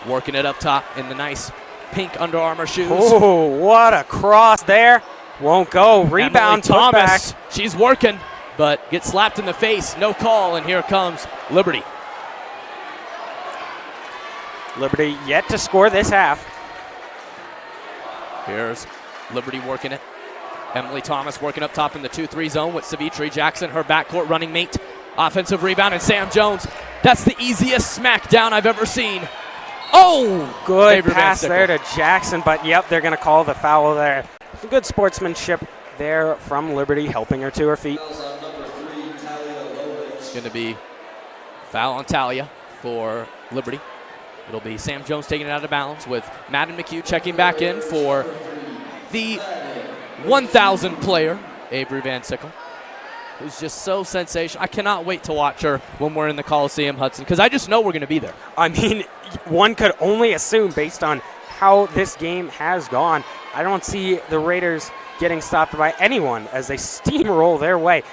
A: Working it up top in the nice pink Under Armour shoes.
B: Oh, what a cross there. Won't go. Rebound,
A: Thomas. She's working, but gets slapped in the face. No call, and here comes Liberty.
B: Liberty yet to score this half.
A: Here's Liberty working it. Emily Thomas working up top in the 2-3 zone with Savitri Jackson, her backcourt running mate. Offensive rebound, and Sam Jones. That's the easiest smackdown I've ever seen. Oh!
B: Good
A: Avery
B: pass there to Jackson, but yep, they're going to call the foul there. Good sportsmanship there from Liberty, helping her to her feet.
A: It's going to be foul on Talia for Liberty. It'll be Sam Jones taking it out of bounds with Madden McHugh checking back in for the 1,000 player, Avery Van Sickle, who's just so sensational. I cannot wait to watch her when we're in the Coliseum, Hudson, because I just know we're going to be there.
B: I mean, one could only assume based on how this game has gone. I don't see the Raiders getting stopped by anyone as they steamroll their way.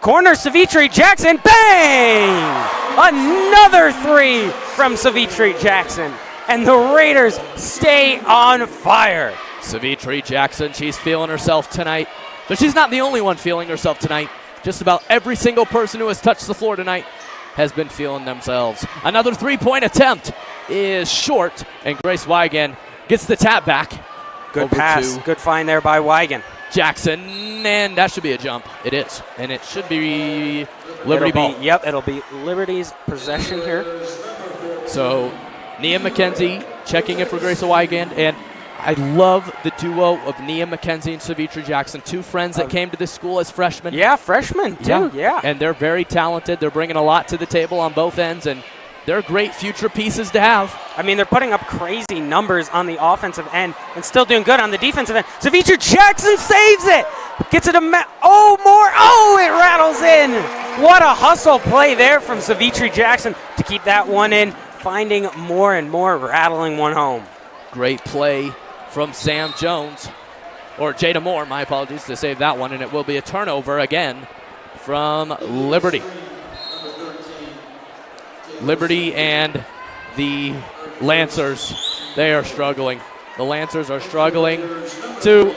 B: Corner, Savitri Jackson, bang! Another three from Savitri Jackson, and the Raiders stay on fire.
A: Savitri Jackson, she's feeling herself tonight, but she's not the only one feeling herself tonight. Just about every single person who has touched the floor tonight has been feeling themselves. Another three-point attempt is short, and Grace Wigan gets the tap back.
B: Good pass, good find there by Wigan.
A: Jackson, and that should be a jump. It is, and it should be Liberty ball.
B: Yep, it'll be Liberty's possession here.
A: So Nia McKenzie checking in for Grace Wigan, and I love the duo of Nia McKenzie and Savitri Jackson, two friends that came to this school as freshmen.
B: Yeah, freshmen too, yeah.
A: And they're very talented. They're bringing a lot to the table on both ends, and they're great future pieces to have.
B: I mean, they're putting up crazy numbers on the offensive end and still doing good on the defensive end. Savitri Jackson saves it. Gets it to more. Oh, it rattles in. What a hustle play there from Savitri Jackson to keep that one in, finding more and more, rattling one home.
A: Great play from Sam Jones, or Jada Moore, my apologies, to save that one, and it will be a turnover again from Liberty. Liberty and the Lancers, they are struggling. The Lancers are struggling to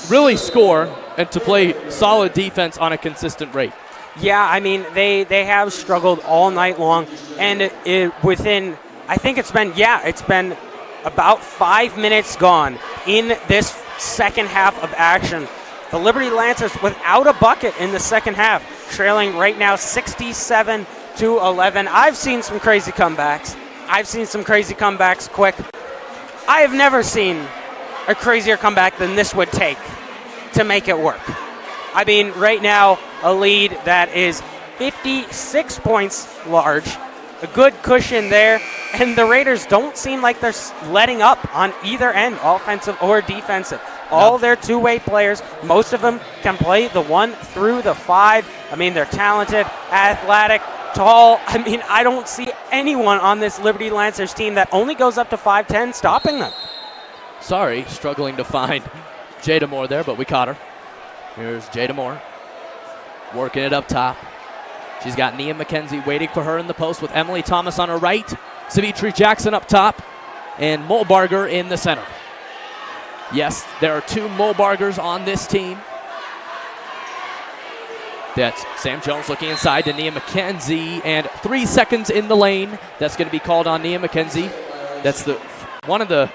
A: really score and to play solid defense on a consistent rate.
B: Yeah, I mean, they have struggled all night long, and within, I think it's been about 5 minutes gone in this second half of action. The Liberty Lancers without a bucket in the second half, trailing right now 67-11. I've seen some crazy comebacks. I've seen some crazy comebacks quick. I have never seen a crazier comeback than this would take to make it work. I mean, right now, a lead that is 56 points large, a good cushion there, and the Raiders don't seem like they're letting up on either end, offensive or defensive. All their two-way players, most of them can play the 1 through the 5. I mean, they're talented, athletic, tall. I mean, I don't see anyone on this Liberty Lancers team that only goes up to 5'10" stopping them.
A: Sorry, struggling to find Jada Moore there, but we caught her. Here's Jada Moore working it up top. She's got Nia McKenzie waiting for her in the post with Emily Thomas on her right, Savitri Jackson up top, and Mulbarger in the center. Yes, there are two Mulbargers on this team. That's Sam Jones looking inside to Nia McKenzie, and 3 seconds in the lane. That's going to be called on Nia McKenzie. That's one of the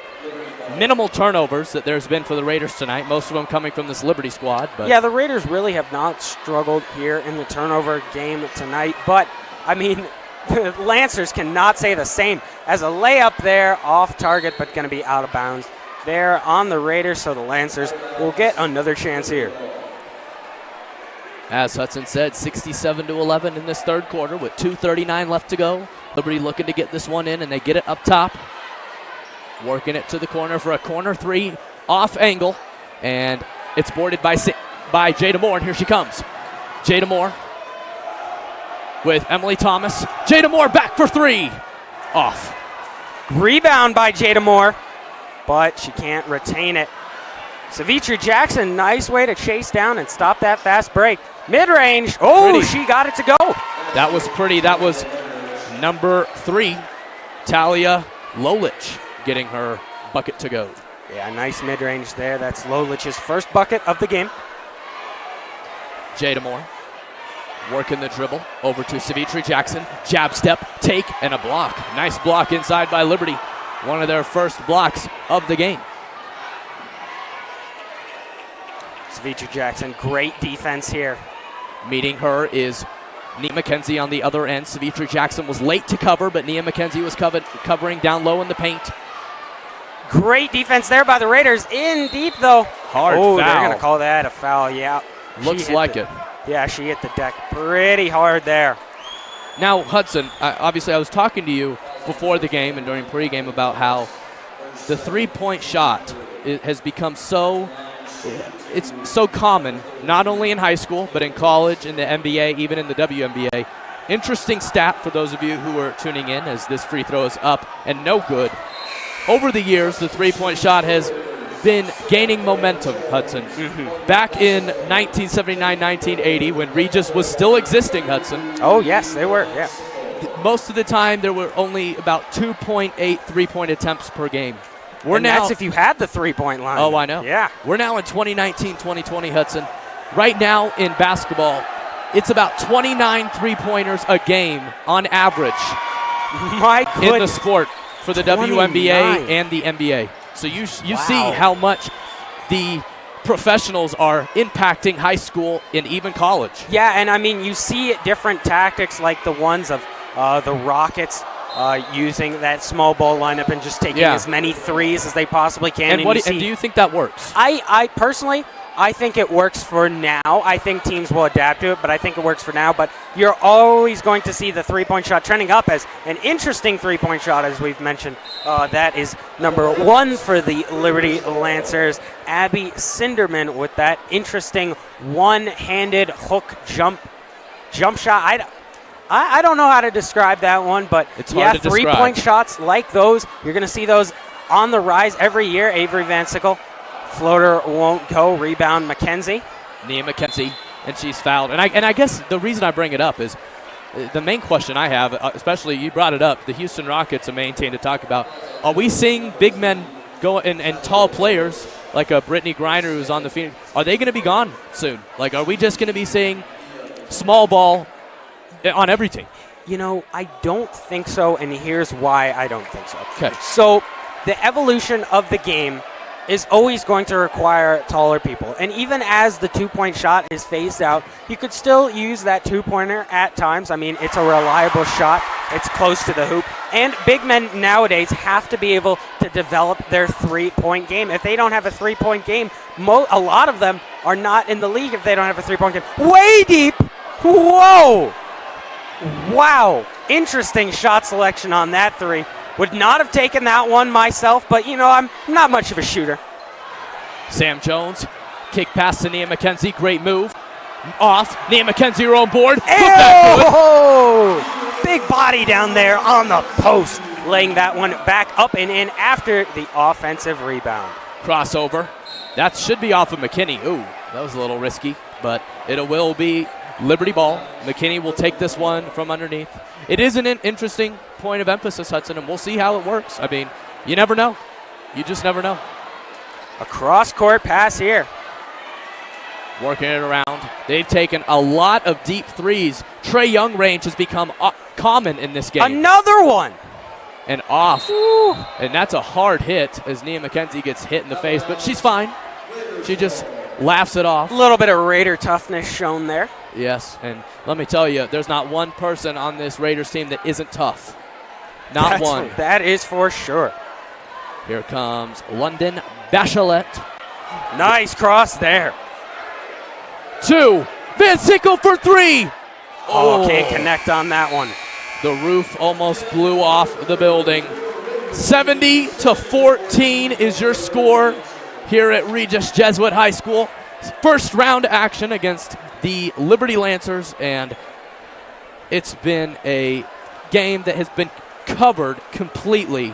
A: minimal turnovers that there's been for the Raiders tonight, most of them coming from this Liberty squad. But
B: yeah, the Raiders really have not struggled here in the turnover game tonight, but I mean, the Lancers cannot say the same, as a layup there off target but going to be out of bounds there on the Raiders, so the Lancers will get another chance here.
A: As Hudson said, 67-11 in this third quarter with 2:39 left to go. Liberty looking to get this one in, and they get it up top. Working it to the corner for a corner three off angle, and it's boarded by Jada Moore, and here she comes. Jada Moore with Emily Thomas. Jada Moore back for three. Off.
B: Rebound by Jada Moore, but she can't retain it. Savitri Jackson, nice way to chase down and stop that fast break. Mid-range. Oh, pretty. She got it to go.
A: That was pretty. That was number 3, Talia Lolich, getting her bucket to go.
B: Yeah, nice mid-range there. That's Lolich's first bucket of the game.
A: Jada Moore working the dribble over to Savitri Jackson. Jab step, take, and a block. Nice block inside by Liberty. One of their first blocks of the game.
B: Savitri Jackson, great defense here.
A: Meeting her is Nia McKenzie on the other end. Savitri Jackson was late to cover, but Nia McKenzie was covering down low in the paint.
B: Great defense there by the Raiders. In deep, though.
A: Hard
B: foul.
A: They're
B: going to call that a foul, yeah.
A: Looks like it.
B: Yeah, she hit the deck pretty hard there.
A: Now, Hudson, obviously I was talking to you before the game and during pregame about how the three-point shot has become it's so common, not only in high school, but in college, in the NBA, even in the WNBA. Interesting stat for those of you who are tuning in, as this free throw is up and no good. Over the years, the three-point shot has been gaining momentum, Hudson. Back in 1979-1980, when Regis was still existing, Hudson.
B: Oh, yes, they were, yeah.
A: Most of the time, there were only about 2.8 three-point attempts per game.
B: That's if you had the three-point line.
A: Oh, I know.
B: Yeah.
A: We're now in 2019-2020, Hudson. Right now in basketball, it's about 29 three-pointers a game on average.
B: My goodness.
A: In the sport for the 29. WNBA and the NBA. So you see how much the professionals are impacting high school and even college.
B: Yeah, and I mean, you see different tactics like the ones of the Rockets using that small ball lineup and just taking as many threes as they possibly can.
A: And do you think that works?
B: I personally, I think it works for now. I think teams will adapt to it, but I think it works for now. But you're always going to see the three-point shot trending up as an interesting three-point shot, as we've mentioned. That is number 1 for the Liberty Lancers. Abby Sinderman with that interesting one-handed hook jump shot. I don't know how to describe that one, but
A: it's hard to
B: three-point shots like those, you're going to see those on the rise every year. Avery Van Sickle. Floater won't go. Rebound, McKenzie.
A: Nia McKenzie, and she's fouled. And I guess the reason I bring it up is the main question I have, especially you brought it up, the Houston Rockets, a main team to talk about. Are we seeing big men go and tall players like a Brittany Griner who's on the Phoenix? Are they going to be gone soon? Like, are we just going to be seeing small ball on every team?
B: You know, I don't think so, and here's why I don't think so.
A: Okay.
B: So the evolution of the game is always going to require taller people. And even as the two-point shot is phased out, you could still use that two-pointer at times. I mean, it's a reliable shot. It's close to the hoop. And big men nowadays have to be able to develop their three-point game. If they don't have a three-point game, a lot of them are not in the league if they don't have a three-point game. Way deep! Whoa! Wow. Interesting shot selection on that three. Would not have taken that one myself, but, you know, I'm not much of a shooter.
A: Sam Jones, kick pass to Nia McKenzie. Great move. Off. Nia McKenzie, you're on board.
B: Oh! Big body down there on the post. Laying that one back up and in after the offensive rebound.
A: Crossover. That should be off of McKinney. Ooh, that was a little risky, but it will be Liberty ball. McKinney will take this one from underneath. It is an interesting point of emphasis, Hudson, and we'll see how it works. I mean, you never know. You just never know.
B: A cross-court pass here.
A: Working it around. They've taken a lot of deep threes. Trae Young range has become common in this game.
B: Another one.
A: And off.
B: Ooh.
A: And that's a hard hit as Nia McKenzie gets hit in the face, but she's fine. She just laughs it off.
B: A little bit of Raider toughness shown there.
A: Yes, and let me tell you, there's not one person on this Raiders team that isn't tough. Not one.
B: That is for sure.
A: Here comes London Bachelet.
B: Nice cross there.
A: 2. Van Sickle for three.
B: Oh, can't connect on that one.
A: The roof almost blew off the building. 70-14 is your score here at Regis Jesuit High School. First round action against the Liberty Lancers, and it's been a game that has been covered completely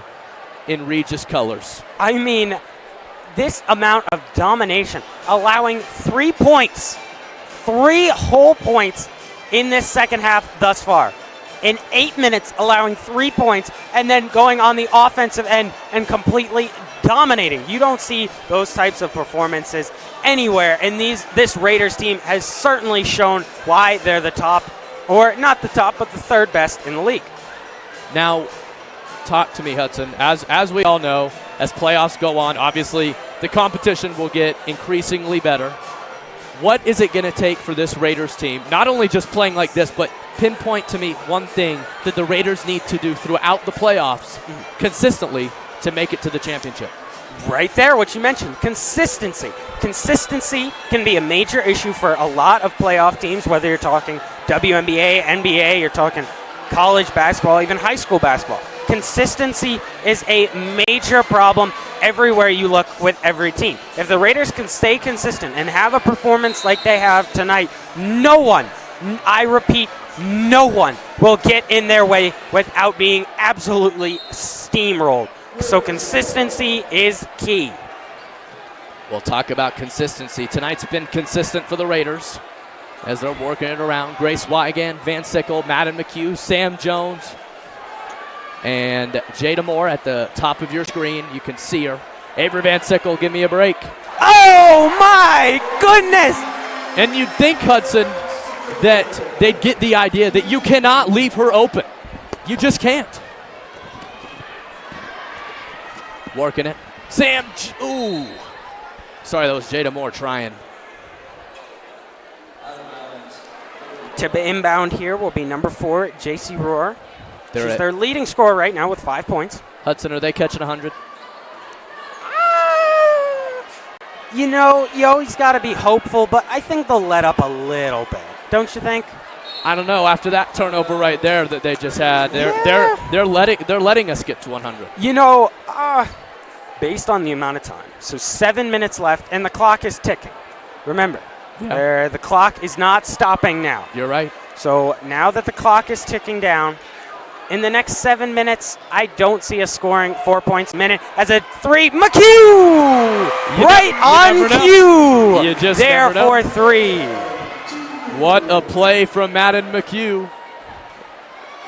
A: in Regis colors.
B: I mean, this amount of domination, allowing 3 points, 3 whole points in this second half thus far. In 8 minutes, allowing 3 points, and then going on the offensive end and completely dominating. You don't see those types of performances anywhere, and this Raiders team has certainly shown why they're the top, or not the top, but the third best in the league.
A: Now, talk to me, Hudson. As we all know, as playoffs go on, obviously the competition will get increasingly better. What is it going to take for this Raiders team, not only just playing like this, but pinpoint to me one thing that the Raiders need to do throughout the playoffs consistently to make it to the championship?
B: Right there, what you mentioned, consistency. Consistency can be a major issue for a lot of playoff teams, whether you're talking WNBA, NBA, you're talking college basketball, even high school basketball. Consistency is a major problem everywhere you look with every team. If the Raiders can stay consistent and have a performance like they have tonight, no one, I repeat, no one will get in their way without being absolutely steamrolled. So consistency is key.
A: We'll talk about consistency. Tonight's been consistent for the Raiders as they're working it around. Grace Wygand, Van Sickle, Madden McHugh, Sam Jones, and Jada Moore at the top of your screen. You can see her. Avery Van Sickle, give me a break.
B: Oh my goodness!
A: And you'd think, Hudson, that they'd get the idea that you cannot leave her open. You just can't. Working it. Ooh. Sorry, that was Jada Moore trying.
B: To inbound here will be number 4, J.C. Rohr.
A: She's
B: their leading scorer right now with 5 points.
A: Hudson, are they catching 100?
B: You know, you always got to be hopeful, but I think they'll let up a little bit. Don't you think?
A: I don't know. After that turnover right there that they just had, they're letting us get to 100.
B: You know, based on the amount of time, so 7 minutes left, and the clock is ticking. Remember, the clock is not stopping now.
A: You're right.
B: So now that the clock is ticking down, in the next 7 minutes, I don't see us scoring 4 points a minute as a 3. McHugh! Right on cue!
A: You just
B: there
A: never know.
B: for 3.
A: What a play from Madden McHugh.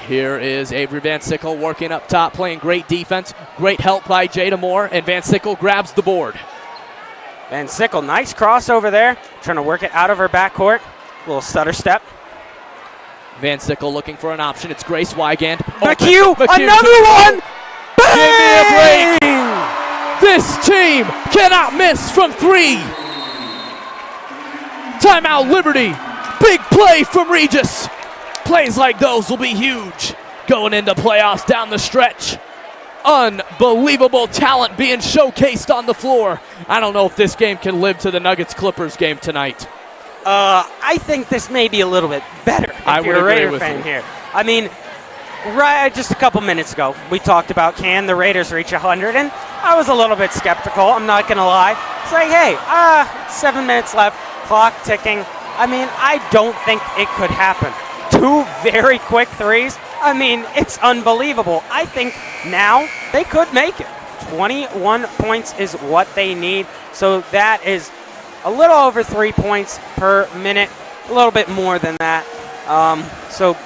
A: Here is Avery Van Sickle working up top, playing great defense. Great help by Jada Moore, and Van Sickle grabs the board.
B: Van Sickle, nice crossover there. Trying to work it out of her backcourt. Little stutter step.
A: Van Sickle looking for an option. It's Grace Wygand.
B: McHugh, another one! Bang!
A: Give me a break. This team cannot miss from 3. Timeout Liberty. Big play from Regis. Plays like those will be huge going into playoffs down the stretch. Unbelievable talent being showcased on the floor. I don't know if this game can live to the Nuggets-Clippers game tonight.
B: I think this may be a little bit better if you're a Raider fan here. I mean, right just a couple minutes ago, we talked about can the Raiders reach 100, and I was a little bit skeptical, I'm not going to lie. It's like, hey, 7 minutes left, clock ticking. I mean, I don't think it could happen. 2 very quick threes. I mean, it's unbelievable. I think now they could make it. 21 points is what they need, so that is a little over 3 points per minute, a little bit more than that. So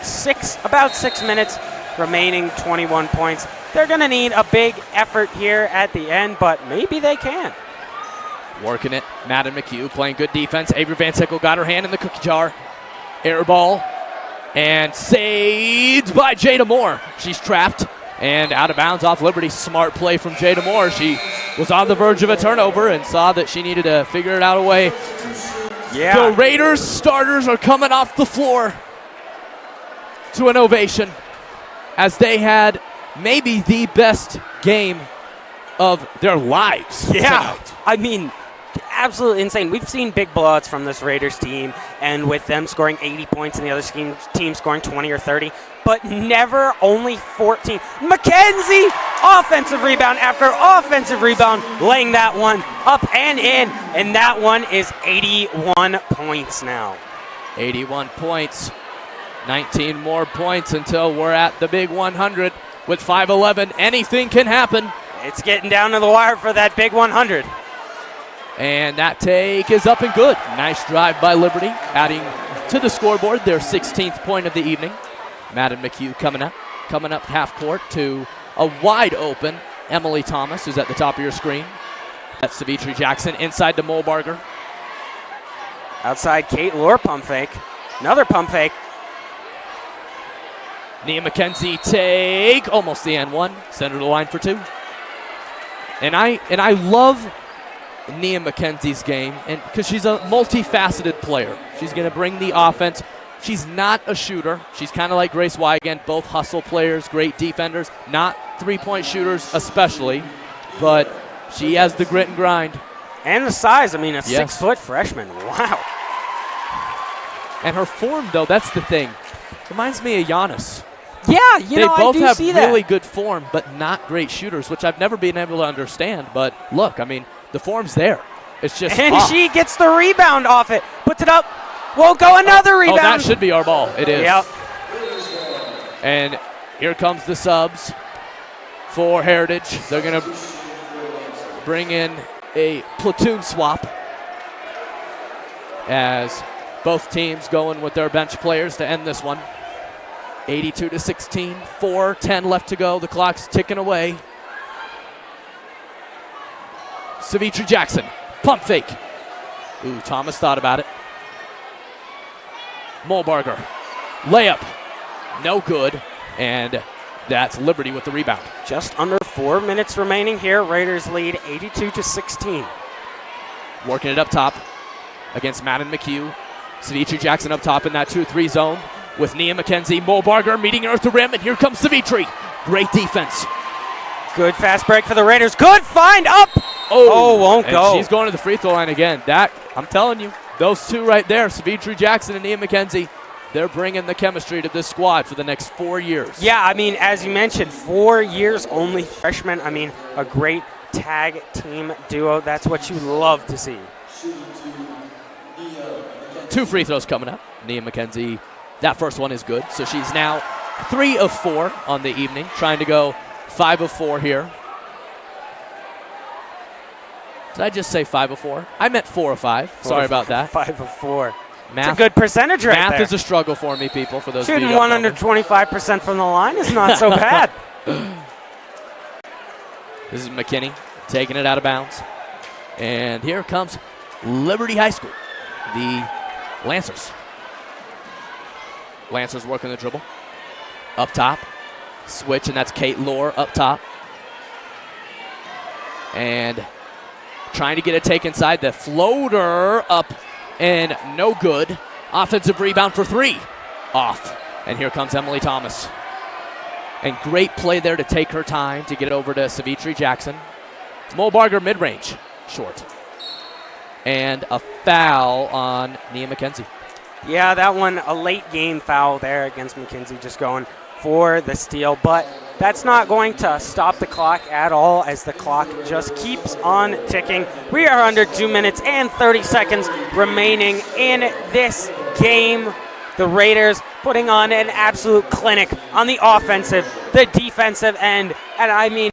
B: about 6 minutes remaining, 21 points. They're going to need a big effort here at the end, but maybe they can.
A: Working it, Madden McHugh playing good defense. Avery Van Sickle got her hand in the cookie jar. Air ball, and saved by Jada Moore. She's trapped and out of bounds off Liberty. Smart play from Jada Moore. She was on the verge of a turnover and saw that she needed to figure it out a way.
B: Yeah.
A: The Raiders starters are coming off the floor to an ovation as they had maybe the best game of their lives tonight.
B: I mean, absolutely insane. We've seen big blowouts from this Raiders team, and with them scoring 80 points and the other team scoring 20 or 30, but never only 14. McKenzie, offensive rebound after offensive rebound, laying that one up and in, and that one is 81 points now.
A: 81 points. 19 more points until we're at the big 100. With 5:11, anything can happen.
B: It's getting down to the wire for that big 100.
A: And that take is up and good. Nice drive by Liberty, adding to the scoreboard their 16th point of the evening. Madden McHugh coming up half court to a wide open Emily Thomas, who's at the top of your screen. That's Savitri Jackson inside to Molbarger.
B: Outside, Kate Lohr pump fake. Another pump fake.
A: Nia McKenzie take, almost the N1, center the line for two. And I love Nia McKenzie's game, and because she's a multifaceted player. She's going to bring the offense. She's not a shooter. She's kind of like Grace Wygant, both hustle players, great defenders, not three-point shooters especially, but she has the grit and grind.
B: And the size, I mean, a 6-foot freshman, wow.
A: And her form, though, that's the thing. Reminds me of Giannis.
B: Yeah,
A: they both have
B: see that.
A: really good form, but not great shooters, which I've never been able to understand. But look, I mean, the form's there. It's just
B: And
A: off.
B: she gets the rebound off it. Puts it up. Won't go another rebound.
A: Oh, that should be our ball. It is.
B: Yep.
A: And here comes the subs for Heritage. They're going to bring in a platoon swap as both teams going with their bench players to end this one. 82-16, 4:10 left to go. The clock's ticking away. Savitri Jackson, pump fake. Ooh, Thomas thought about it. Molbarger, layup, no good, and that's Liberty with the rebound.
B: Just under 4 minutes remaining here. Raiders lead 82-16.
A: Working it up top against Madden McHugh. Savitri Jackson up top in that 2-3 zone with Nia McKenzie. Molbarger meeting her at the rim, and here comes Savitri. Great defense.
B: Good fast break for the Raiders. Good find up. Oh, won't
A: and
B: go.
A: She's going to the free throw line again. That, I'm telling you, those two right there, Savitri Jackson and Nia McKenzie, they're bringing the chemistry to this squad for the next 4 years.
B: Yeah, I mean, as you mentioned, 4 years only freshmen. I mean, a great tag team duo. That's what you love to see.
A: 2 free throws coming up. Nia McKenzie, that first one is good. So she's now 3 of 4 on the evening, trying to go 5 of 4 here. Did I just say 5 of 4? I meant 4 of 5. Sorry about that.
B: 5 of 4.
A: Math,
B: it's a good percentage right there.
A: Math is a struggle for me, people, for those
B: Shooting 125% from the line is not so bad.
A: This is McKinney taking it out of bounds. And here comes Liberty High School, the Lancers. Lancers working the dribble. Up top. Switch, and that's Kate Lohr up top. And trying to get a take inside. The floater up and no good. Offensive rebound for 3. Off. And here comes Emily Thomas. And great play there to take her time to get it over to Savitri Jackson. Molbarger mid-range. Short. And a foul on Nia McKenzie.
B: Yeah, that one, a late game foul there against McKenzie, just going for the steal. But that's not going to stop the clock at all, as the clock just keeps on ticking. We are under 2 minutes and 30 seconds remaining in this game. The Raiders putting on an absolute clinic on the offensive, the defensive end, and I mean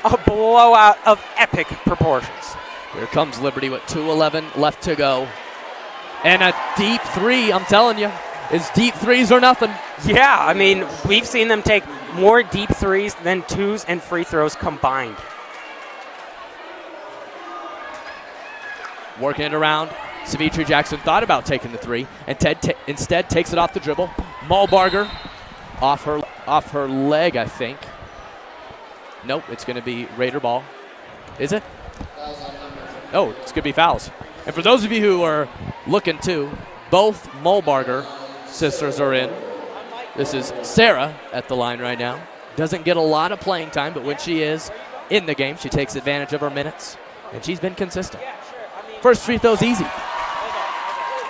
B: a blowout of epic proportions.
A: Here comes Liberty with 2:11 left to go. And a deep 3, I'm telling you, is deep 3s or nothing.
B: Yeah, I mean, we've seen them take more deep 3s than 2s and free throws combined.
A: Working it around. Savitri Jackson thought about taking the 3, and instead takes it off the dribble. Molbarger off her leg, I think. Nope, it's going to be Raider ball. Is it? Oh, it's going to be fouls. And for those of you who are looking too, both Molbarger sisters are in. This is Sarah at the line right now. Doesn't get a lot of playing time, but when she is in the game, she takes advantage of her minutes, and she's been consistent. First free throw's easy.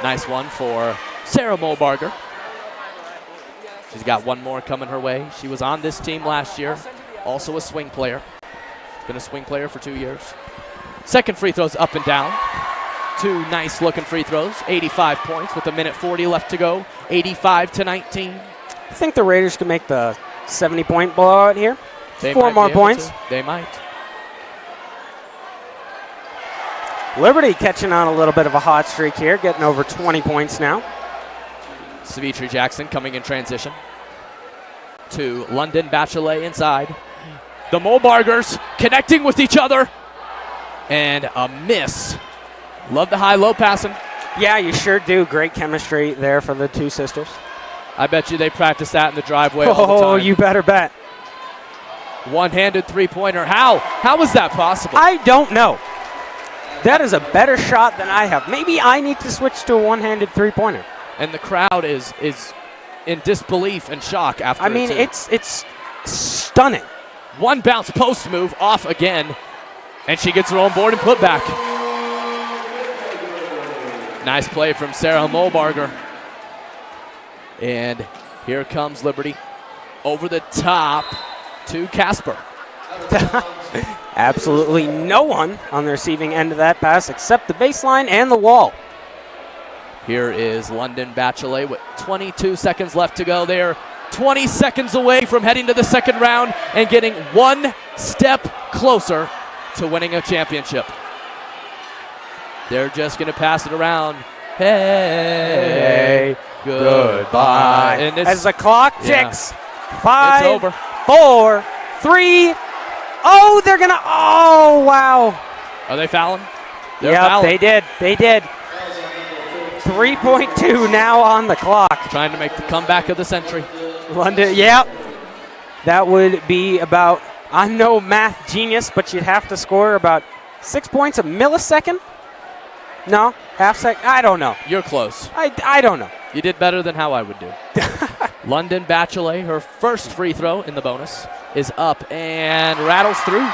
A: Nice one for Sarah Mulbarger. She's got one more coming her way. She was on this team last year, also a swing player. She's been a swing player for 2 years. Second free throw's up and down. Two nice looking free throws, 85 points with 1:40 left to go, 85-19.
B: I think the Raiders can make the 70-point blowout here.
A: They
B: 4 more points.
A: They might.
B: Liberty catching on a little bit of a hot streak here, getting over 20 points now.
A: Savitri Jackson coming in transition to London Bachelet inside. The Mulbargers connecting with each other. And a miss. Love the high-low passing.
B: Yeah, you sure do. Great chemistry there for the two sisters.
A: I bet you they practice that in the driveway all the time.
B: Oh, you better bet.
A: One-handed three-pointer. How is that possible?
B: I don't know. That is a better shot than I have. Maybe I need to switch to a one-handed three-pointer.
A: And the crowd is in disbelief and shock after
B: I mean, it's stunning.
A: One bounce post move off again, and she gets her own board and put back. Nice play from Sarah Mulbarger. And here comes Liberty over the top to Casper.
B: Absolutely no one on the receiving end of that pass except the baseline and the wall.
A: Here is London Bachelet with 22 seconds left to go. They're 20 seconds away from heading to the second round and getting one step closer to winning a championship. They're just going to pass it around. Hey, goodbye.
B: And as the clock ticks,
A: yeah.
B: 5,
A: it's over.
B: 4, 3. Oh, they're going to, oh, wow.
A: Are they fouling? They're
B: yep,
A: fouling.
B: They did. 3.2 now on the clock.
A: Trying to make the comeback of the century.
B: London, yep. That would be about, I'm no math genius, but you'd have to score about 6 points a millisecond? No? Half second? I don't know.
A: You're close.
B: I don't know.
A: You did better than how I would do. London Bachelet, her first free throw in the bonus, is up and rattles through.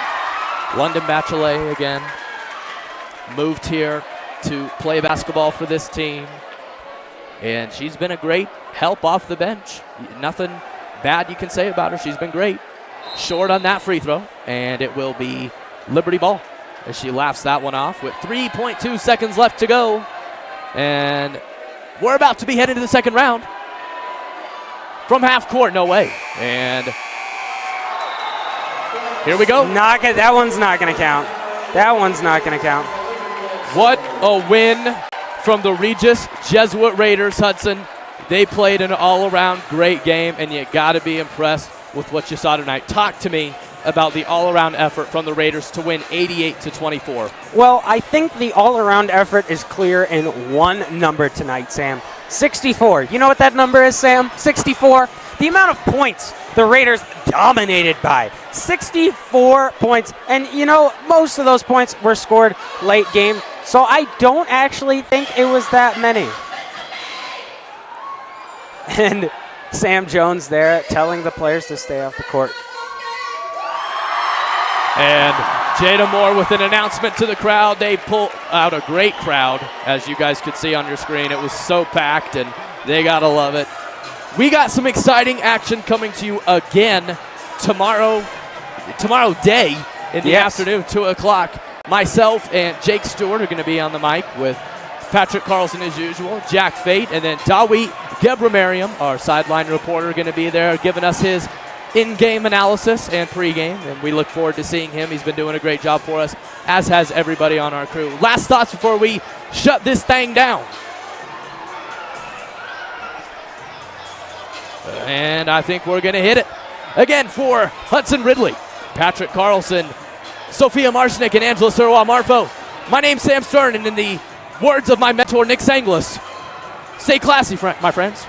A: London Bachelet again moved here to play basketball for this team. And she's been a great help off the bench. Nothing bad you can say about her. She's been great. Short on that free throw, and it will be Liberty ball as she laughs that one off with 3.2 seconds left to go. And we're about to be headed to the second round. From half court, no way. And here we go.
B: That one's not going to count. That one's not going to count.
A: What a win from the Regis Jesuit Raiders, Hudson. They played an all-around great game, and you got to be impressed with what you saw tonight. Talk to me about the all-around effort from the Raiders to win 88-24.
B: Well, I think the all-around effort is clear in one number tonight, Sam. 64. You know what that number is, Sam? 64. The amount of points the Raiders dominated by. 64 points. And, you know, most of those points were scored late game. So I don't actually think it was that many. And Sam Jones there telling the players to stay off the court.
A: And Jada Moore with an announcement to the crowd. They pull out a great crowd, as you guys could see on your screen. It was so packed, and they got to love it. We got some exciting action coming to you again tomorrow day in the afternoon, 2 o'clock. Myself and Jake Stewart are going to be on the mic with Patrick Carlson as usual, Jack Fate, and then Dawit Gebramariam, our sideline reporter, going to be there giving us his in-game analysis and pregame, and we look forward to seeing him. He's been doing a great job for us, as has everybody on our crew. Last thoughts before we shut this thing down. And I think we're going to hit it. Again, for Hudson Ridley, Patrick Carlson, Sophia Marsnick, and Angela Surwa-Marfo, my name's Sam Stern, and in the words of my mentor, Nick Sanglis, stay classy, my friends.